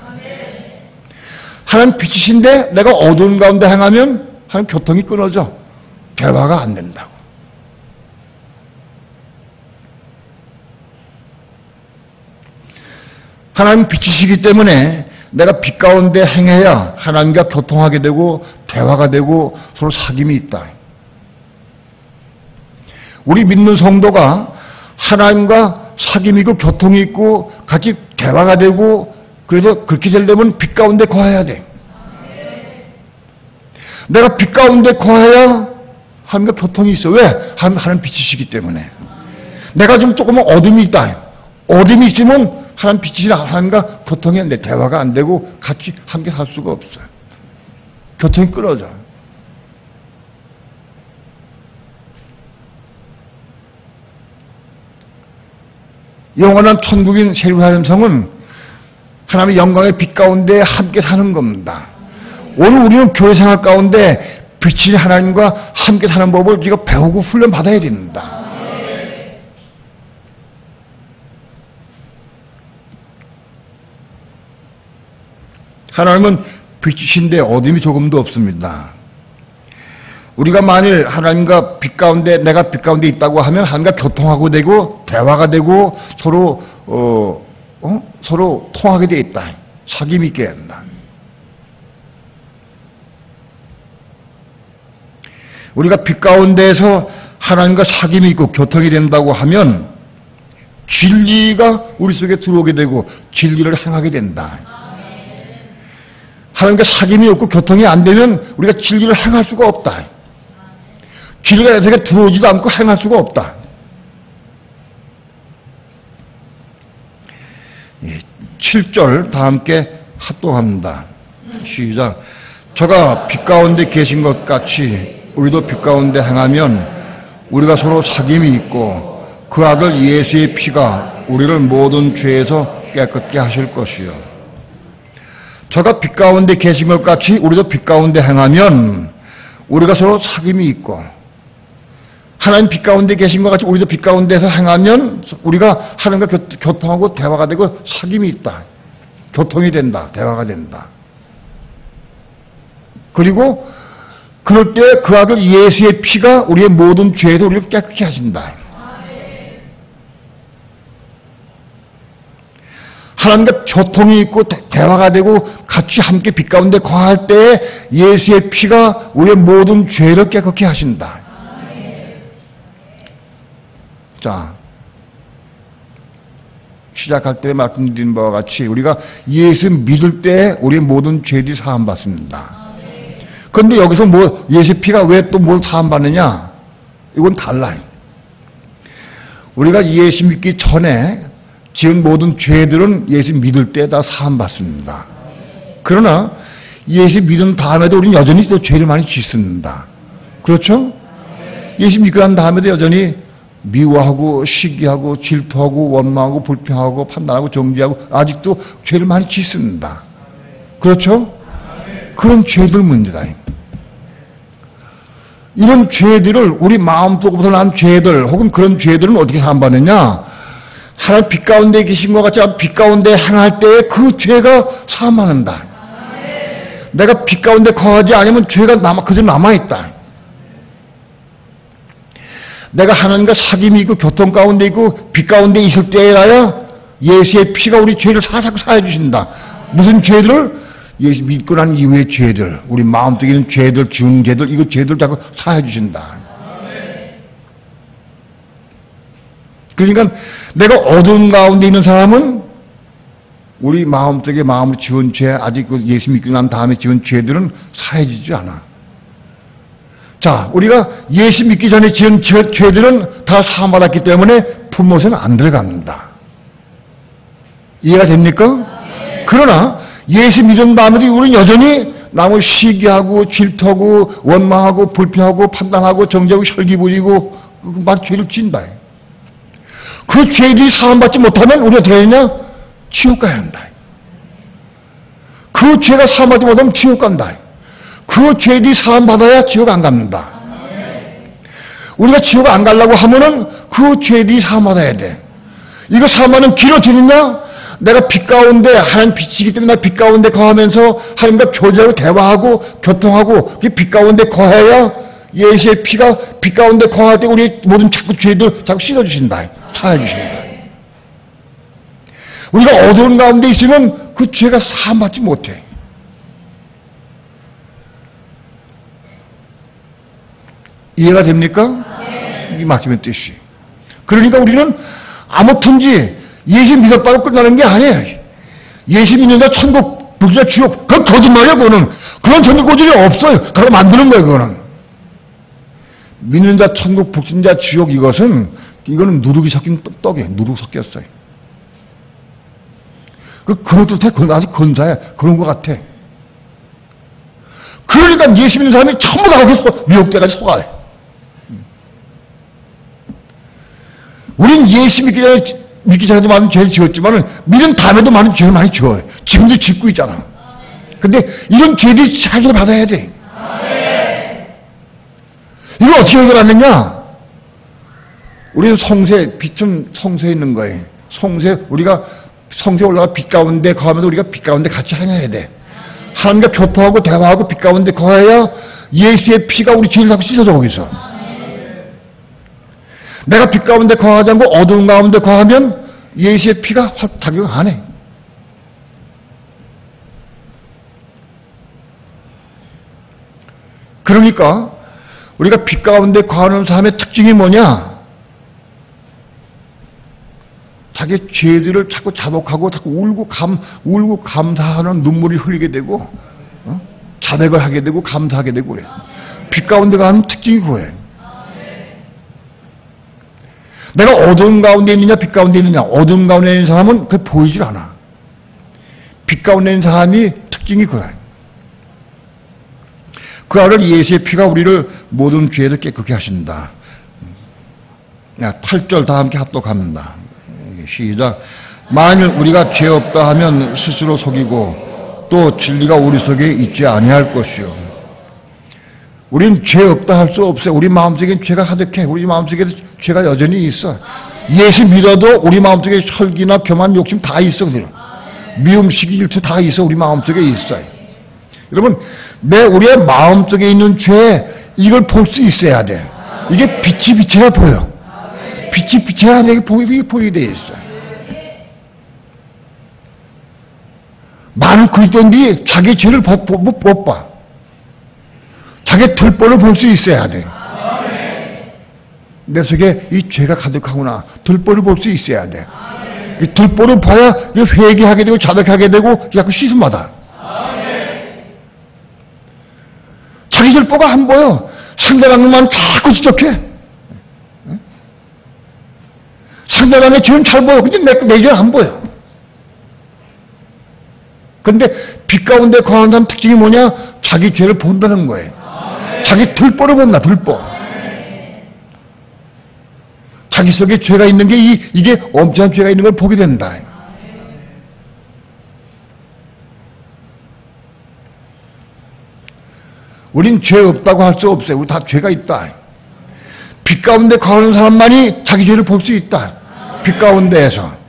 하나님 빛이신데 내가 어두운 가운데 행하면 하나님 교통이 끊어져. 대화가 안 된다고. 하나님 빛이시기 때문에 내가 빛 가운데 행해야 하나님과 교통하게 되고 대화가 되고 서로 사귐이 있다. 우리 믿는 성도가 하나님과 사귐이 있고 교통이 있고 같이 대화가 되고, 그래서 그렇게 되려면 빛 가운데 거해야 돼. 내가 빛 가운데 거해야 하나님과 교통이 있어. 왜? 하나님 빛이시기 때문에. 내가 지금 조금은 어둠이 있다. 어둠이 있으면 하나님 빛이시라 하나님과 교통이 안 돼. 대화가 안 되고 같이 함께 살 수가 없어요. 교통이 끊어져. 영원한 천국인 세리하는 성은 하나님의 영광의 빛 가운데 함께 사는 겁니다. 오늘 우리는 교회 생활 가운데 빛이 하나님과 함께 사는 법을 우리가 배우고 훈련 받아야 됩니다. 하나님은 빛이신데 어둠이 조금도 없습니다. 우리가 만일 하나님과 빛 가운데, 내가 빛 가운데 있다고 하면 하나님과 교통하고 되고 대화가 되고 서로 서로 통하게 돼 있다. 사귐이 있게 된다. 우리가 빛 가운데에서 하나님과 사귐이 있고 교통이 된다고 하면 진리가 우리 속에 들어오게 되고 진리를 행하게 된다. 하나님과 사귐이 없고 교통이 안 되면 우리가 진리를 행할 수가 없다. 진리가 내 속에 들어오지도 않고 행할 수가 없다. 7절 다 함께 합독합니다. 시작. 저가 빛 가운데 계신 것 같이 우리도 빛 가운데 행하면 우리가 서로 사귐이 있고 그 아들 예수의 피가 우리를 모든 죄에서 깨끗게 하실 것이요. 저가 빛 가운데 계신 것 같이 우리도 빛 가운데 행하면 우리가 서로 사귐이 있고, 하나님 빛 가운데 계신 것 같이 우리도 빛 가운데서 행하면 우리가 하나님과 교통하고 대화가 되고 사귐이 있다. 교통이 된다. 대화가 된다. 그리고 그럴 때 그 아들 예수의 피가 우리의 모든 죄에서 우리를 깨끗게 하신다. 하나님과 교통이 있고 대화가 되고 같이 함께 빛 가운데 거할 때 예수의 피가 우리의 모든 죄를 깨끗게 하신다. 자, 시작할 때 말씀드린 바와 같이 우리가 예수 믿을 때 우리의 모든 죄들이 사함받습니다. 그런데 여기서 예수 피가 왜 또 뭘 사함받느냐? 이건 달라요. 우리가 예수 믿기 전에 지은 모든 죄들은 예수 믿을 때 다 사함받습니다. 그러나 예수 믿은 다음에도 우리는 여전히 또 죄를 많이 짓습니다. 그렇죠? 예수 믿고 난 다음에도 여전히 미워하고 시기하고 질투하고 원망하고 불평하고 판단하고 정죄하고 아직도 죄를 많이 짓습니다. 그렇죠? 그런 죄들 문제다. 이런 죄들을 우리 마음속으로부터 난 죄들 혹은 그런 죄들은 어떻게 사함받느냐? 하나님 빛 가운데 계신 것 같이 빛 가운데 행할 때에 그 죄가 사함받는다. 내가 빛 가운데 거하지 않으면 죄가 그대로 남아있다. 내가 하나님과 사귐이 있고 교통 가운데 있고 빛 가운데 있을 때에라야 예수의 피가 우리 죄를 사사고 사해주신다. 무슨 죄들을? 예수 믿고 난 이후의 죄들, 우리 마음속에 있는 죄들, 지은 죄들, 이거 죄들 자꾸 사해주신다. 그러니까 내가 어두운 가운데 있는 사람은 우리 마음속에 마음을 지은 죄, 아직 그 예수 믿고 난 다음에 지은 죄들은 사해지지 않아. 자, 우리가 예수 믿기 전에 지은 죄들은 다 사함받았기 때문에 품못에는 안 들어갑니다. 이해가 됩니까? 그러나 예수 믿은 다음에도 우리는 여전히 남을 시기하고 질투하고 원망하고 불평하고 판단하고 정죄하고 혈기 부리고 그 죄를 짓는다. 그 죄들이 사함받지 못하면 우리가 어떻게 되냐? 지옥 가야 한다. 그 죄가 사함받지 못하면 지옥 간다. 그 죄들이 사함받아야 지옥 안 갑니다. 우리가 지옥 안 가려고 하면은 그 죄들이 사함받아야 돼. 이거 사함받는 길을 어떻게 되냐? 내가 빛 가운데, 하나님 빛이기 때문에 빛 가운데 거하면서 하나님과 교제하고 대화하고 교통하고 그 빛 가운데 거해야 예수의 피가 빛 가운데 거할 때 우리 모든 자꾸 죄들 자꾸 씻어주신다. 사해주신다. 우리가 어두운 가운데 있으면 그 죄가 사함받지 못해. 이해가 됩니까? 이 말씀의 뜻이. 그러니까 우리는 아무튼지 예수 믿었다고 끝나는 게 아니에요. 예수 믿는 자 천국, 불자 지옥, 그건 거짓말이야, 그거는. 그런 전국 고절이 없어요. 그걸 만드는 거예요, 그거는. 믿는 자 천국, 불신자 지옥, 이거는 누룩이 섞인 떡이에요. 누룩 섞였어요. 그런 뜻에 아주 건사야. 그런 것 같아. 그러니까 예수 믿는 사람이 전부 다 거기서 미혹돼가지고 속아요. 우린 예수 믿기 전에도 많은 죄를 지었지만 믿은 다음에도 많은 죄를 많이 지어요. 지금도 짓고 있잖아. 근데 이런 죄들이 자기를 받아야 돼. 이거 어떻게 해결하느냐? 우리는 성세, 빛은 성세에 있는 거예요. 우리가 성세에 올라가 빛 가운데 거하면서 우리가 빛 가운데 같이 행해야 돼. 하나님과 교통하고 대화하고 빛 가운데 거해야 예수의 피가 우리 죄를 자꾸 씻어줘, 거기서. 내가 빛 가운데 거하지 않고 어두운 가운데 거하면 예수의 피가 작용 안 해. 그러니까 우리가 빛 가운데 거하는 사람의 특징이 뭐냐? 자기 죄들을 자꾸 자복하고 자꾸 울고 감사하는 눈물이 흘리게 되고 자백을 하게 되고 감사하게 되고 그래. 빛 가운데 가는 특징이 그거예요. 내가 어두운 가운데 있느냐 빛 가운데 있느냐. 어두운 가운데 있는 사람은 그게 보이질 않아. 빛 가운데 있는 사람이 특징이 그래. 그 아들 예수의 피가 우리를 모든 죄에서 깨끗게 하신다. 8절 다 함께 합독합니다. 시작. 만일 우리가 죄 없다 하면 스스로 속이고 또 진리가 우리 속에 있지 아니할 것이요. 우린 죄 없다 할 수 없어요. 우리 마음속에 죄가 가득해. 우리 마음속에 죄가 여전히 있어. 예수 믿어도 우리 마음속에 혈기나 교만, 욕심 다 있어. 미움, 시기, 질투 다 있어. 우리 마음속에 있어요. 여러분, 우리의 마음속에 있는 죄, 이걸 볼 수 있어야 돼. 이게 빛이 빛해야 보여. 빛이 빛해야 이게 보이게 돼 있어. 많은 그리스도인들이 자기 죄를 못 봐. 자기 들보를 볼 수 있어야 돼. 내 속에 이 죄가 가득하구나. 들보를 볼 수 있어야 돼. 이 들보를 봐야 회개하게 되고 자백하게 되고 자꾸 씻음받아. 자기 들보가 안 보여. 상대방만 자꾸 지적해. 상대방의 죄는 잘 보여. 근데 내 죄는 안 보여. 근데 빛 가운데 거하는 사람 특징이 뭐냐? 자기 죄를 본다는 거예요. 자기 들보를 본다, 들보. 자기 속에 죄가 있는 게 이게 엄청난 죄가 있는 걸 보게 된다. 우린 죄 없다고 할 수 없어요. 우리 다 죄가 있다. 빛 가운데 거하는 사람만이 자기 죄를 볼 수 있다. 빛 가운데에서.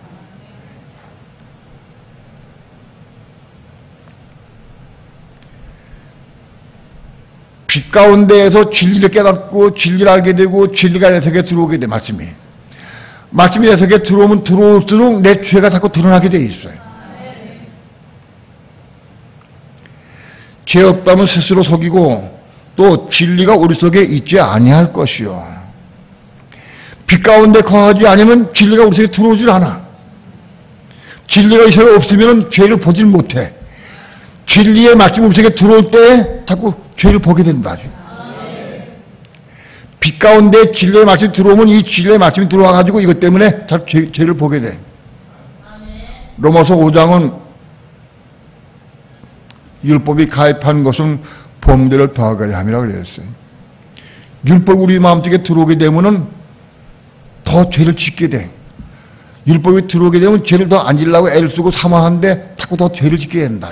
빛 가운데에서 진리를 깨닫고 진리를 알게 되고 진리가 내 속에 들어오게 돼. 말씀이 내 속에 들어오면 들어올수록 내 죄가 자꾸 드러나게 돼 있어요. 죄 없다면 스스로 속이고 또 진리가 우리 속에 있지 아니할 것이요. 빛 가운데 거하지 않으면 진리가 우리 속에 들어오질 않아. 진리가 이 속에 없으면 죄를 보질 못해. 진리의 말씀이 우리 속에 들어올 때 자꾸 죄를 보게 된다. 빛 가운데 진리의 말씀이 들어오면 이 진리의 말씀이 들어와가지고 이것 때문에 자꾸 죄를 보게 돼. 로마서 5장은 율법이 가입한 것은 범죄를 더하게 함이라고 그랬어요. 율법이 우리 마음속에 들어오게 되면은 더 죄를 짓게 돼. 율법이 들어오게 되면 죄를 더 안 지려고 애를 쓰고 사망하는데 자꾸 더 죄를 짓게 된다.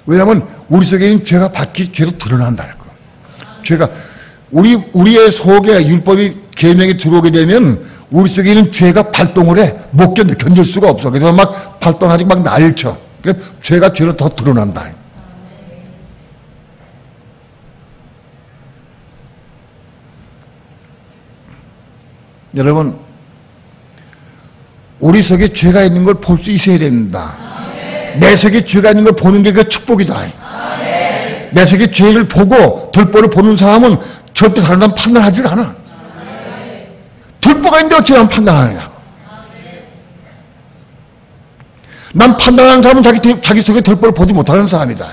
왜냐하면 우리 속에 있는 죄가 밝히 죄로 드러난다. 죄가 우리의 속에 율법이 계명이 들어오게 되면 우리 속에 있는 죄가 발동을 해. 못 견딜 수가 없어. 그래서 막 발동하지 막 날쳐. 그러니까 죄가 죄로 더 드러난다. 여러분, 우리 속에 죄가 있는 걸 볼 수 있어야 됩니다. 내 속에 죄가 있는 걸 보는 게 그 축복이다. 내 속에 죄를 보고 들보를 보는 사람은 절대 다른 사람 판단하지 않아. 들보가 있는데 어떻게 하면 판단하느냐고. 난 판단하는 사람은 자기 속에 들보를 보지 못하는 사람이다.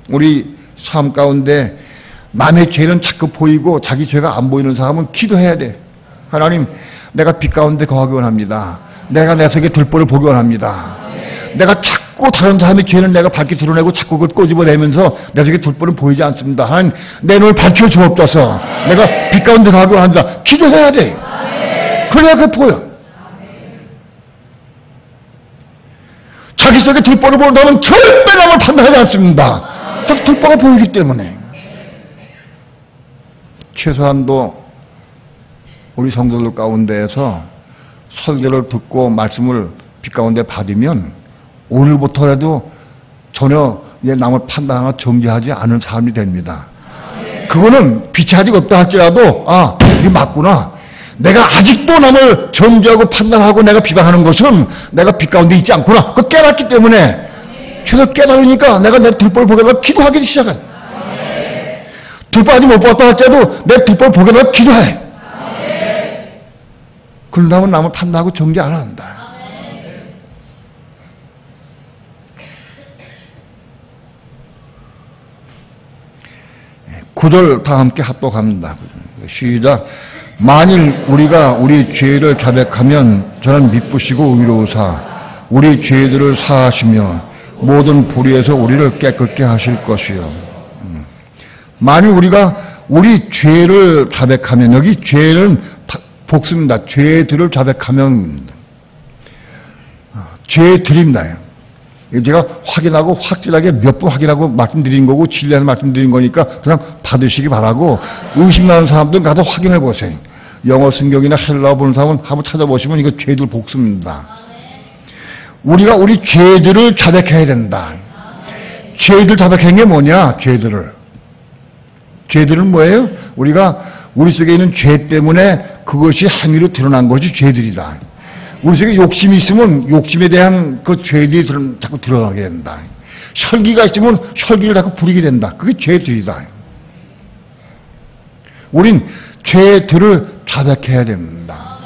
우리 삶 가운데 남의 죄는 자꾸 보이고 자기 죄가 안 보이는 사람은 기도해야 돼. 하나님, 내가 빛 가운데 거하기 원합니다. 내가 내 속에 들보를 보기 원합니다. 내가 자꾸 다른 사람의 죄는 내가 밝게 드러내고 자꾸 그걸 꼬집어내면서 내 속에 들보는 보이지 않습니다. 하나님, 내 눈을 밝혀 주옵소서. 내가 빛 가운데 거하기 원합니다. 기도해야 돼. 그래야 그게 보여. 자기 속에 들보를 본다면 절대 남을 판단하지 않습니다. 들보가 보이기 때문에. 최소한도 우리 성도들 가운데에서 설교를 듣고 말씀을 빛 가운데 받으면 오늘부터라도 전혀 남을 판단하거나 정죄하지 않은 사람이 됩니다. 그거는 빛이 아직 없다 할지라도 이게 맞구나. 내가 아직도 남을 정죄하고 판단하고 내가 비방하는 것은 내가 빛 가운데 있지 않구나. 그거 깨닫기 때문에 최소 깨달으니까 내가 내 들보를 보게 되면 기도하기 시작해. 들보 아직 못 봤다 할지라도 내 들보를 보게 되면 기도해. 그런다면 남을 판단하고 정죄 안 한다. 구절 다 함께 합독합니다. 시작. 만일 우리가 우리 죄를 자백하면 저는 미쁘시고 의로우사 우리 죄들을 사하시며 모든 불의에서 우리를 깨끗게 하실 것이요. 만일 우리가 우리 죄를 자백하면, 여기 죄는 복습니다. 죄들을 자백하면 죄드립니다. 제가 확인하고 확실하게 몇 번 확인하고 말씀드린 거고 진리하는 말씀드린 거니까 그냥 받으시기 바라고, 의심나는 사람들은 가서 확인해 보세요. 영어 성경이나 헬라어 보는 사람은 한번 찾아보시면 이거 죄들 복습니다. 우리가 우리 죄들을 자백해야 된다. 죄들 자백하는 게 뭐냐? 죄들은 뭐예요? 우리가 우리 속에 있는 죄 때문에 그것이 행위로 드러난 것이 죄들이다. 우리 속에 욕심이 있으면 욕심에 대한 그 죄들이 자꾸 드러나게 된다. 혈기가 있으면 혈기를 자꾸 부리게 된다. 그게 죄들이다. 우린 죄들을 자백해야 됩니다.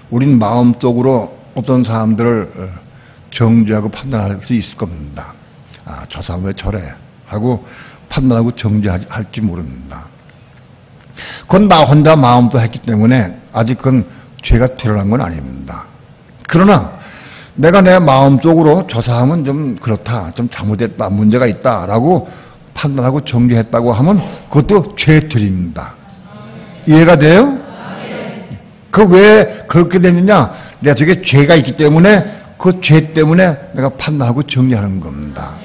우린 마음속으로 어떤 사람들을 정죄하고 판단할 수 있을 겁니다. 저 사람 왜 저래? 하고 판단하고 정죄할지 모릅니다. 그건 나 혼자 마음도 했기 때문에 아직 그건 죄가 드러난 건 아닙니다. 그러나 내가 내 마음속으로 저 사람은 좀 그렇다, 좀 잘못했다, 문제가 있다라고 판단하고 정죄했다고 하면 그것도 죄들입니다. 이해가 돼요? 그 왜 그렇게 됐느냐? 내 속에 죄가 있기 때문에 그 죄 때문에 내가 판단하고 정리하는 겁니다.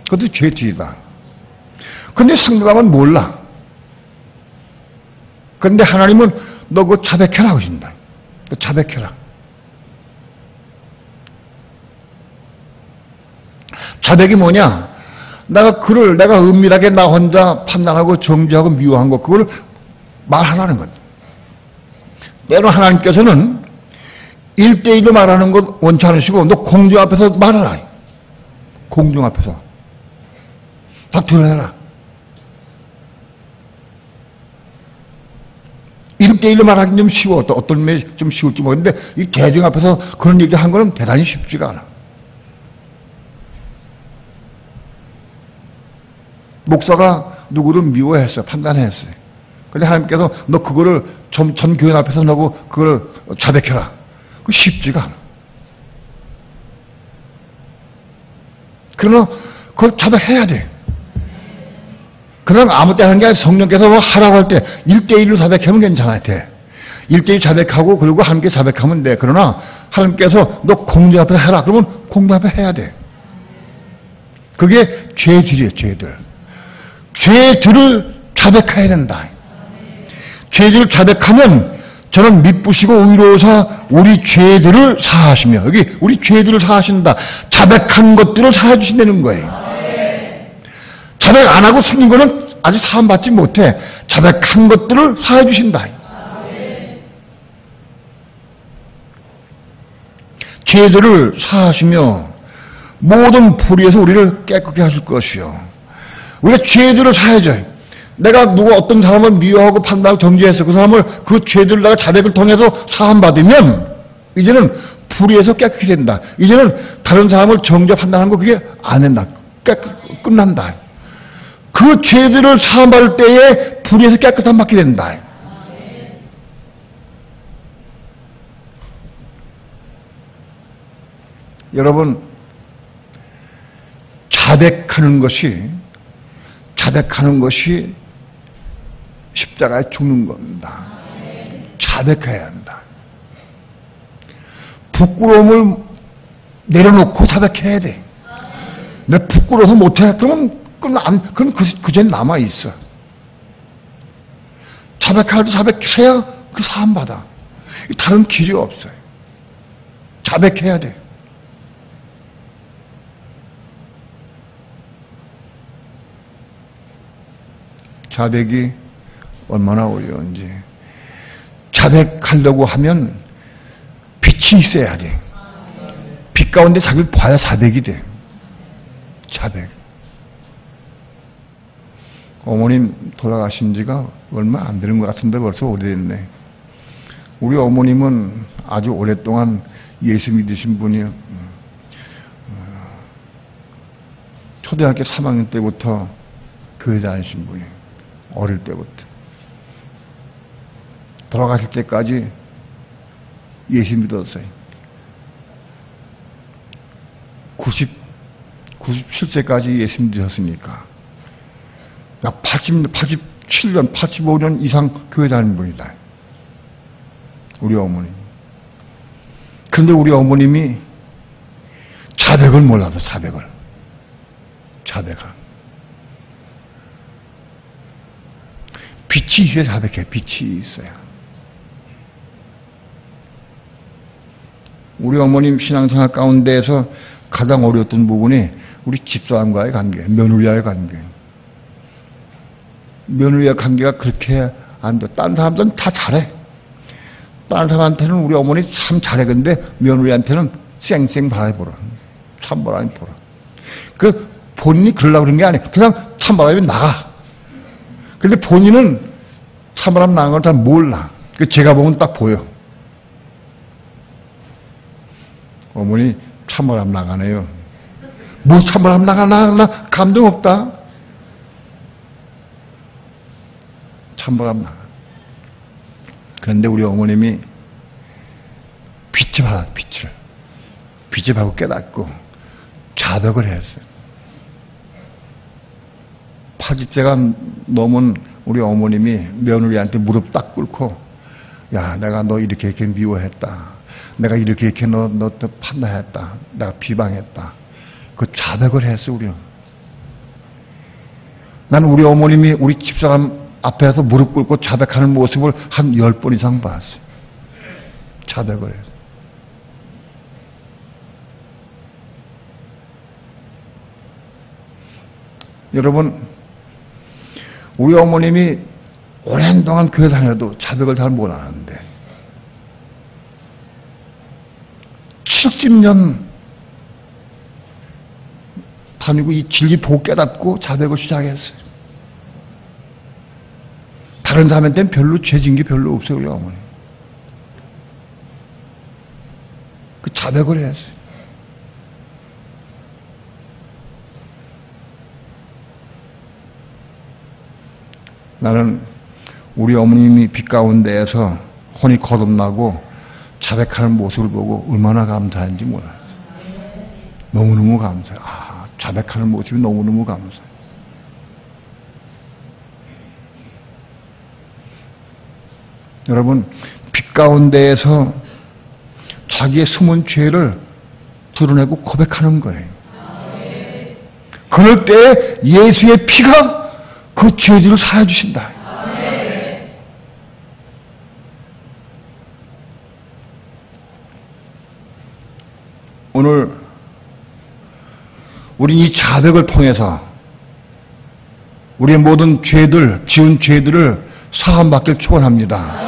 그것도 죄들이다. 근데 상대방은 몰라. 근데 하나님은 너 그거 자백해라 하신다. 자백해라. 자백이 뭐냐? 내가 은밀하게 나 혼자 판단하고 정죄하고 미워한 거, 그걸 말하라는 거다. 때로 하나님께서는 1대1로 말하는 것 원치 않으시고 너 공중 앞에서 말하라. 공중 앞에서 다 드러내라. 1대1로 말하기는 좀 쉬워. 어떤 면이 좀 쉬울지 모르겠는데 이 대중 앞에서 그런 얘기한 거는 대단히 쉽지가 않아. 목사가 누구를 미워했어. 판단했어요. 근데 하나님께서 너 그거를 전 교인 앞에서 너고 그걸 자백해라. 그거 쉽지가 않아. 그러나 그걸 자백해야 돼. 그냥 아무 때 하는 게 아니라 성령께서 뭐 하라고 할 때 1대1로 자백하면 괜찮아야 돼. 1대1 자백하고 그리고 함께 자백하면 돼. 그러나 하나님께서 너 공중 앞에서 해라. 그러면 공중 앞에 해야 돼. 그게 죄들이에요. 죄들을 자백해야 된다. 죄들을 자백하면 저는 미쁘시고 의로우사 우리 죄들을 사하시며, 여기 우리 죄들을 사하신다. 자백한 것들을 사해주신다는 거예요. 자백 안 하고 숨긴 거는 아직 사함받지 못해. 자백한 것들을 사해주신다. 죄들을 사하시며 모든 불의에서 우리를 깨끗게 하실 것이요. 우리가 죄들을 사해줘요. 내가 어떤 사람을 미워하고 판단하고 정죄해서 그 사람을 그 죄들을 내가 자백을 통해서 사함받으면 이제는 불의에서 깨끗이 된다. 이제는 다른 사람을 정죄 판단하는 거 그게 안 된다. 끝난다. 그 죄들을 사함받을 때에 불의에서 깨끗한 받게 된다. 여러분, 자백하는 것이 십자가에 죽는 겁니다. 자백해야 한다. 부끄러움을 내려놓고 자백해야 돼. 내 부끄러워서 못해. 그러면 그건 그제 남아있어. 자백할 때 자백해야 그 사함받아. 다른 길이 없어요. 자백해야 돼. 자백이 얼마나 어려운지. 자백하려고 하면 빛이 있어야 돼. 빛 가운데 자기를 봐야 자백이 돼. 자백. 어머님 돌아가신 지가 얼마 안 되는 것 같은데 벌써 오래됐네. 우리 어머님은 아주 오랫동안 예수 믿으신 분이요. 초등학교 3학년 때부터 교회 다니신 분이에요. 어릴 때부터. 돌아가실 때까지 예수 믿었어요. 97세까지 예수 믿으셨으니까. 약 87년, 85년 이상 교회 다니는 분이다. 우리 어머님. 그런데 우리 어머님이 자백을 몰라서 자백을. 빛이 있어야 자백해. 빛이 있어야. 우리 어머님 신앙생활 가운데에서 가장 어려웠던 부분이 우리 집사람과의 관계, 며느리와의 관계. 며느리와 관계가 그렇게 안 돼. 딴 사람들은 다 잘해. 다른 사람한테는 우리 어머니 참 잘해. 근데 며느리한테는 쌩쌩 바라보라. 찬바람이 보라. 그 본인이 그러려고 그런 게 아니야. 그냥 찬바람이 나가. 근데 본인은 찬바람 나간 걸 잘 몰라. 제가 보면 딱 보여. 어머니 찬바람 나가네요. 뭐 찬바람 나가 감동 없다. 찬바람 나가. 그런데 우리 어머님이 빛을 받아. 빛을 받고 깨닫고 자백을 했어요. 80세가 넘은 우리 어머님이 며느리한테 무릎 딱 꿇고, 야, 내가 너 이렇게 미워했다. 내가 이렇게 너 판단했다. 내가 비방했다. 그 자백을 했어요, 우리. 난 우리 어머님이 우리 집사람 앞에서 무릎 꿇고 자백하는 모습을 한 10번 이상 봤어요. 자백을 해서. 여러분, 우리 어머님이 오랜 동안 교회 다녀도 자백을 잘 못하는데 수십 년 다니고 이 진리 보고 깨닫고 자백을 시작했어요. 다른 사람한테는 별로 죄진 게 별로 없어요, 우리 어머니. 그 자백을 했어요. 나는 우리 어머님이 빛 가운데에서 혼이 거듭나고 자백하는 모습을 보고 얼마나 감사한지 몰라요. 너무너무 감사해요. 자백하는 모습이 너무너무 감사해요. 여러분, 빛 가운데에서 자기의 숨은 죄를 드러내고 고백하는 거예요. 그럴 때 예수의 피가 그 죄들을 사해주신다. 오늘 우리 이 자백을 통해서 우리의 모든 죄들, 지은 죄들을 사함받길 축원합니다.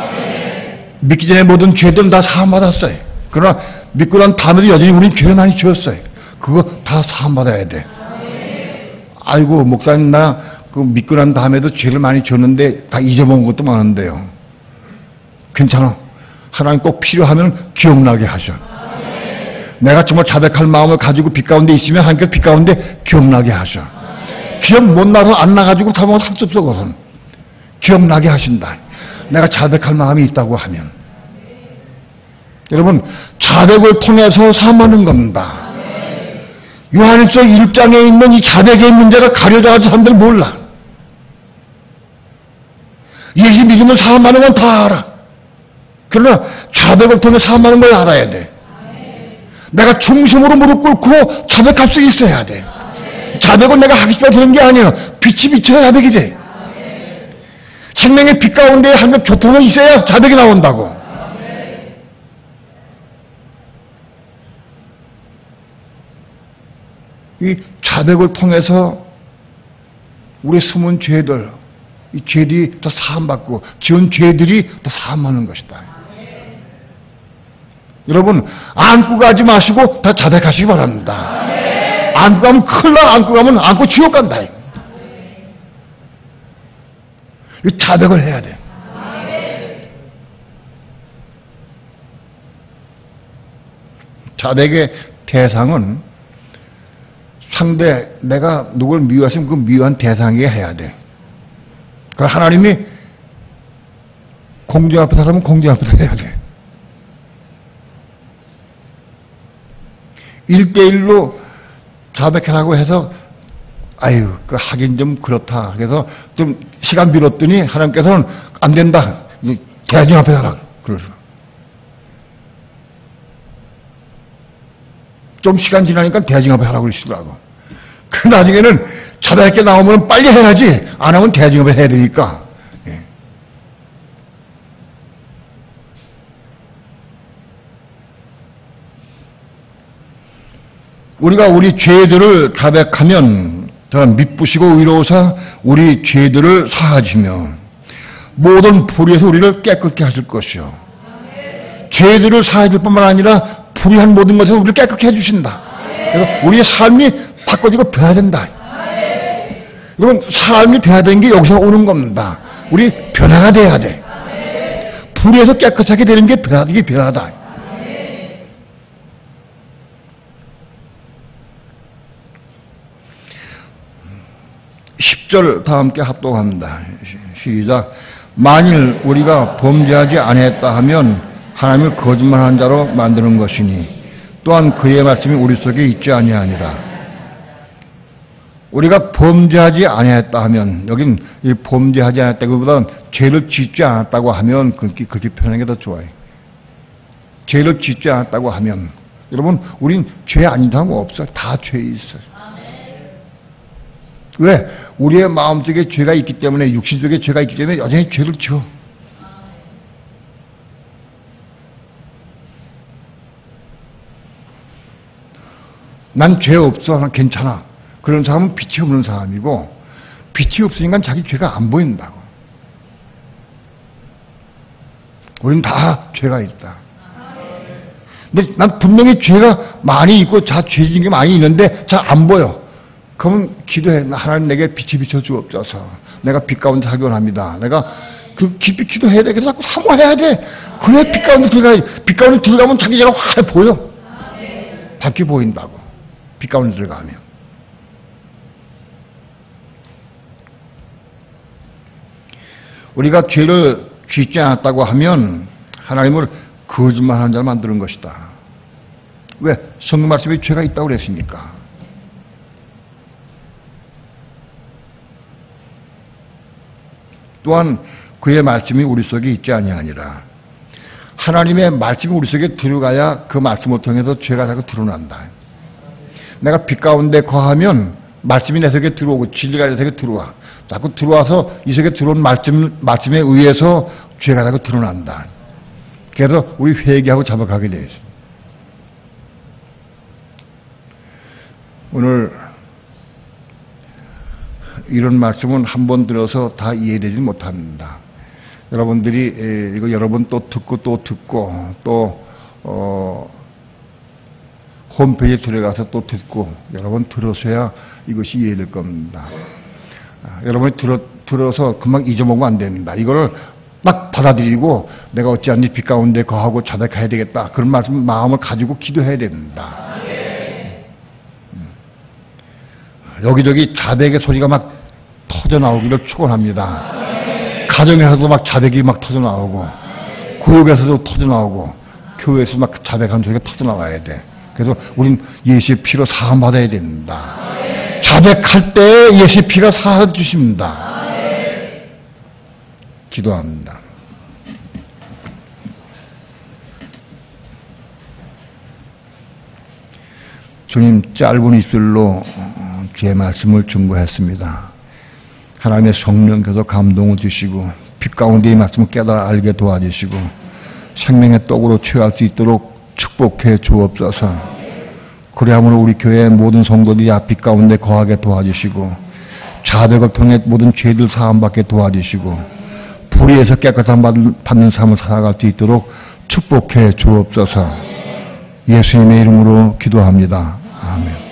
믿기 전에 모든 죄들은 다 사함받았어요. 그러나 믿고 난 다음에도 여전히 우리는 죄를 많이 지었어요. 그거 다 사함받아야 돼. 아이고 목사님 나 그 믿고 난 다음에도 죄를 많이 지었는데 다 잊어먹은 것도 많은데요. 괜찮아. 하나님 꼭 필요하면 기억나게 하셔. 내가 정말 자백할 마음을 가지고 빛 가운데 있으면 하나님께서 빛 가운데 기억나게 하셔. 기억 못 나서 안 나가지고 타면 할 수 없어. 그것은 기억나게 하신다. 내가 자백할 마음이 있다고 하면. 여러분, 자백을 통해서 사함하는 겁니다. 요한일서 1장에 있는 이 자백의 문제가 가려져가지고 사람들 몰라. 예수 믿으면 사함하는 건 다 알아. 그러나 자백을 통해 사함하는 걸 알아야 돼. 내가 중심으로 무릎 꿇고 자백할 수 있어야 돼. 자백은 내가 하기 싶어 되는 게 아니에요. 빛이 비쳐야 자백이 돼. 생명의 빛 가운데 하나님의 교통이 있어야 자백이 나온다고. 이 자백을 통해서 우리 숨은 죄들, 이 죄들이 더 사함받고 지은 죄들이 더 사함하는 것이다. 여러분, 안고 가지 마시고 다 자백하시기 바랍니다. 안고 가면 큰일 나. 안고 가면 안고 지옥 간다. 이 자백을 해야 돼. 자백의 대상은 상대, 내가 누굴 미워했으면 그 미워한 대상에게 해야 돼. 그 하나님이 공중 앞에 살면 공중 앞에서 해야 돼. 1대1로 자백하라고 해서 아유 그 하긴 좀 그렇다. 그래서 좀 시간 빌었더니 하나님께서는 안 된다. 대중 앞에 살아. 그래서 좀 시간 지나니까 대중 앞에 하라고 그러시더라고. 그 나중에는 자백에 나오면 빨리 해야지. 안 하면 대중 앞에 해야 되니까. 예. 우리가 우리 죄들을 자백하면 저는 미쁘시고 의로우사 우리 죄들을 사하시며 모든 불의에서 우리를 깨끗게 하실 것이요. 죄들을 사해줄 뿐만 아니라 불의한 모든 것에서 우리를 깨끗게 해주신다. 그래서 우리의 삶이 바꿔지고 변화된다. 여러분, 삶이 변화되는 게 여기서 오는 겁니다. 우리 변화가 돼야 돼. 불의에서 깨끗하게 되는 게 이게 변화다. 10절 다 함께 합독합니다. 시작. 만일 우리가 범죄하지 아니했다 하면 하나님을 거짓말하는 자로 만드는 것이니 또한 그의 말씀이 우리 속에 있지 아니하니라. 우리가 범죄하지 아니했다 하면, 여긴 이 범죄하지 않았다기보다는 죄를 짓지 않았다고 하면 그렇게 표현하는 게 더 좋아요. 죄를 짓지 않았다고 하면, 여러분, 우린 죄 아닌 사람 없어요. 다 죄 있어요. 왜? 우리의 마음속에 죄가 있기 때문에, 육신 속에 죄가 있기 때문에 여전히 죄를 지어. 난 죄 없어. 난 괜찮아. 그런 사람은 빛이 없는 사람이고, 빛이 없으니까 자기 죄가 안 보인다고. 우린 다 죄가 있다. 근데 난 분명히 죄가 많이 있고 죄 지은 게 많이 있는데 잘 안 보여. 그러면 기도해. 하나님 내게 빛이 비춰 주옵소서. 내가 빛 가운데 살기 원합니다. 내가 그 깊이 기도해야 돼. 그래서 자꾸 사모해야 돼. 그래 빛 가운데 들어가야지. 빛 가운데 들어가면 자기 죄가 확 보여. 밝게 보인다고. 빛 가운데 들어가면. 우리가 죄를 짓지 않았다고 하면 하나님을 거짓말하는 자를 만드는 것이다. 왜? 성경 말씀에 죄가 있다고 그랬으니까. 또한 그의 말씀이 우리 속에 있지 아니하니라. 하나님의 말씀이 우리 속에 들어가야 그 말씀을 통해서 죄가 자꾸 드러난다. 내가 빛 가운데 거하면 말씀이 내 속에 들어오고 진리가 내 속에 들어와. 자꾸 들어와서 이 속에 들어온 말씀에 의해서 죄가 자꾸 드러난다. 그래서 우리 회개하고 자복하게 되어 있습니다. 오늘 이런 말씀은 한 번 들어서 다 이해되지 못합니다. 여러분들이 이거 여러 번 또 듣고 또 홈페이지에 들어가서 또 듣고 여러 번 들으셔야 이것이 이해될 겁니다. 여러분이 들어서 금방 잊어먹으면 안 됩니다. 이거를 딱 받아들이고 내가 어찌하니 빛 가운데 거하고 자백해야 되겠다. 그런 마음을 가지고 기도해야 됩니다. 여기저기 자백의 소리가 막 터져 나오기를 축원합니다. 가정에서도 막 자백이 막 터져 나오고 구역에서도 터져 나오고 교회에서 막 자백하는 소리가 터져 나와야 돼. 그래서 우린 예수의 피로 사함 받아야 됩니다. 자백할 때 예수의 피가 사해 주십니다. 기도합니다. 주님, 짧은 입술로 주의 말씀을 증거했습니다. 하나님의 성령께서 감동을 주시고 빛 가운데 이 말씀을 깨달아 알게 도와주시고 생명의 떡으로 취할 수 있도록 축복해 주옵소서. 그리함으로 우리 교회의 모든 성도들이 빛 가운데 거하게 도와주시고 자백을 통해 모든 죄들 사함받게 도와주시고 불의에서 깨끗함 받는 삶을 살아갈 수 있도록 축복해 주옵소서. 예수님의 이름으로 기도합니다. 아멘.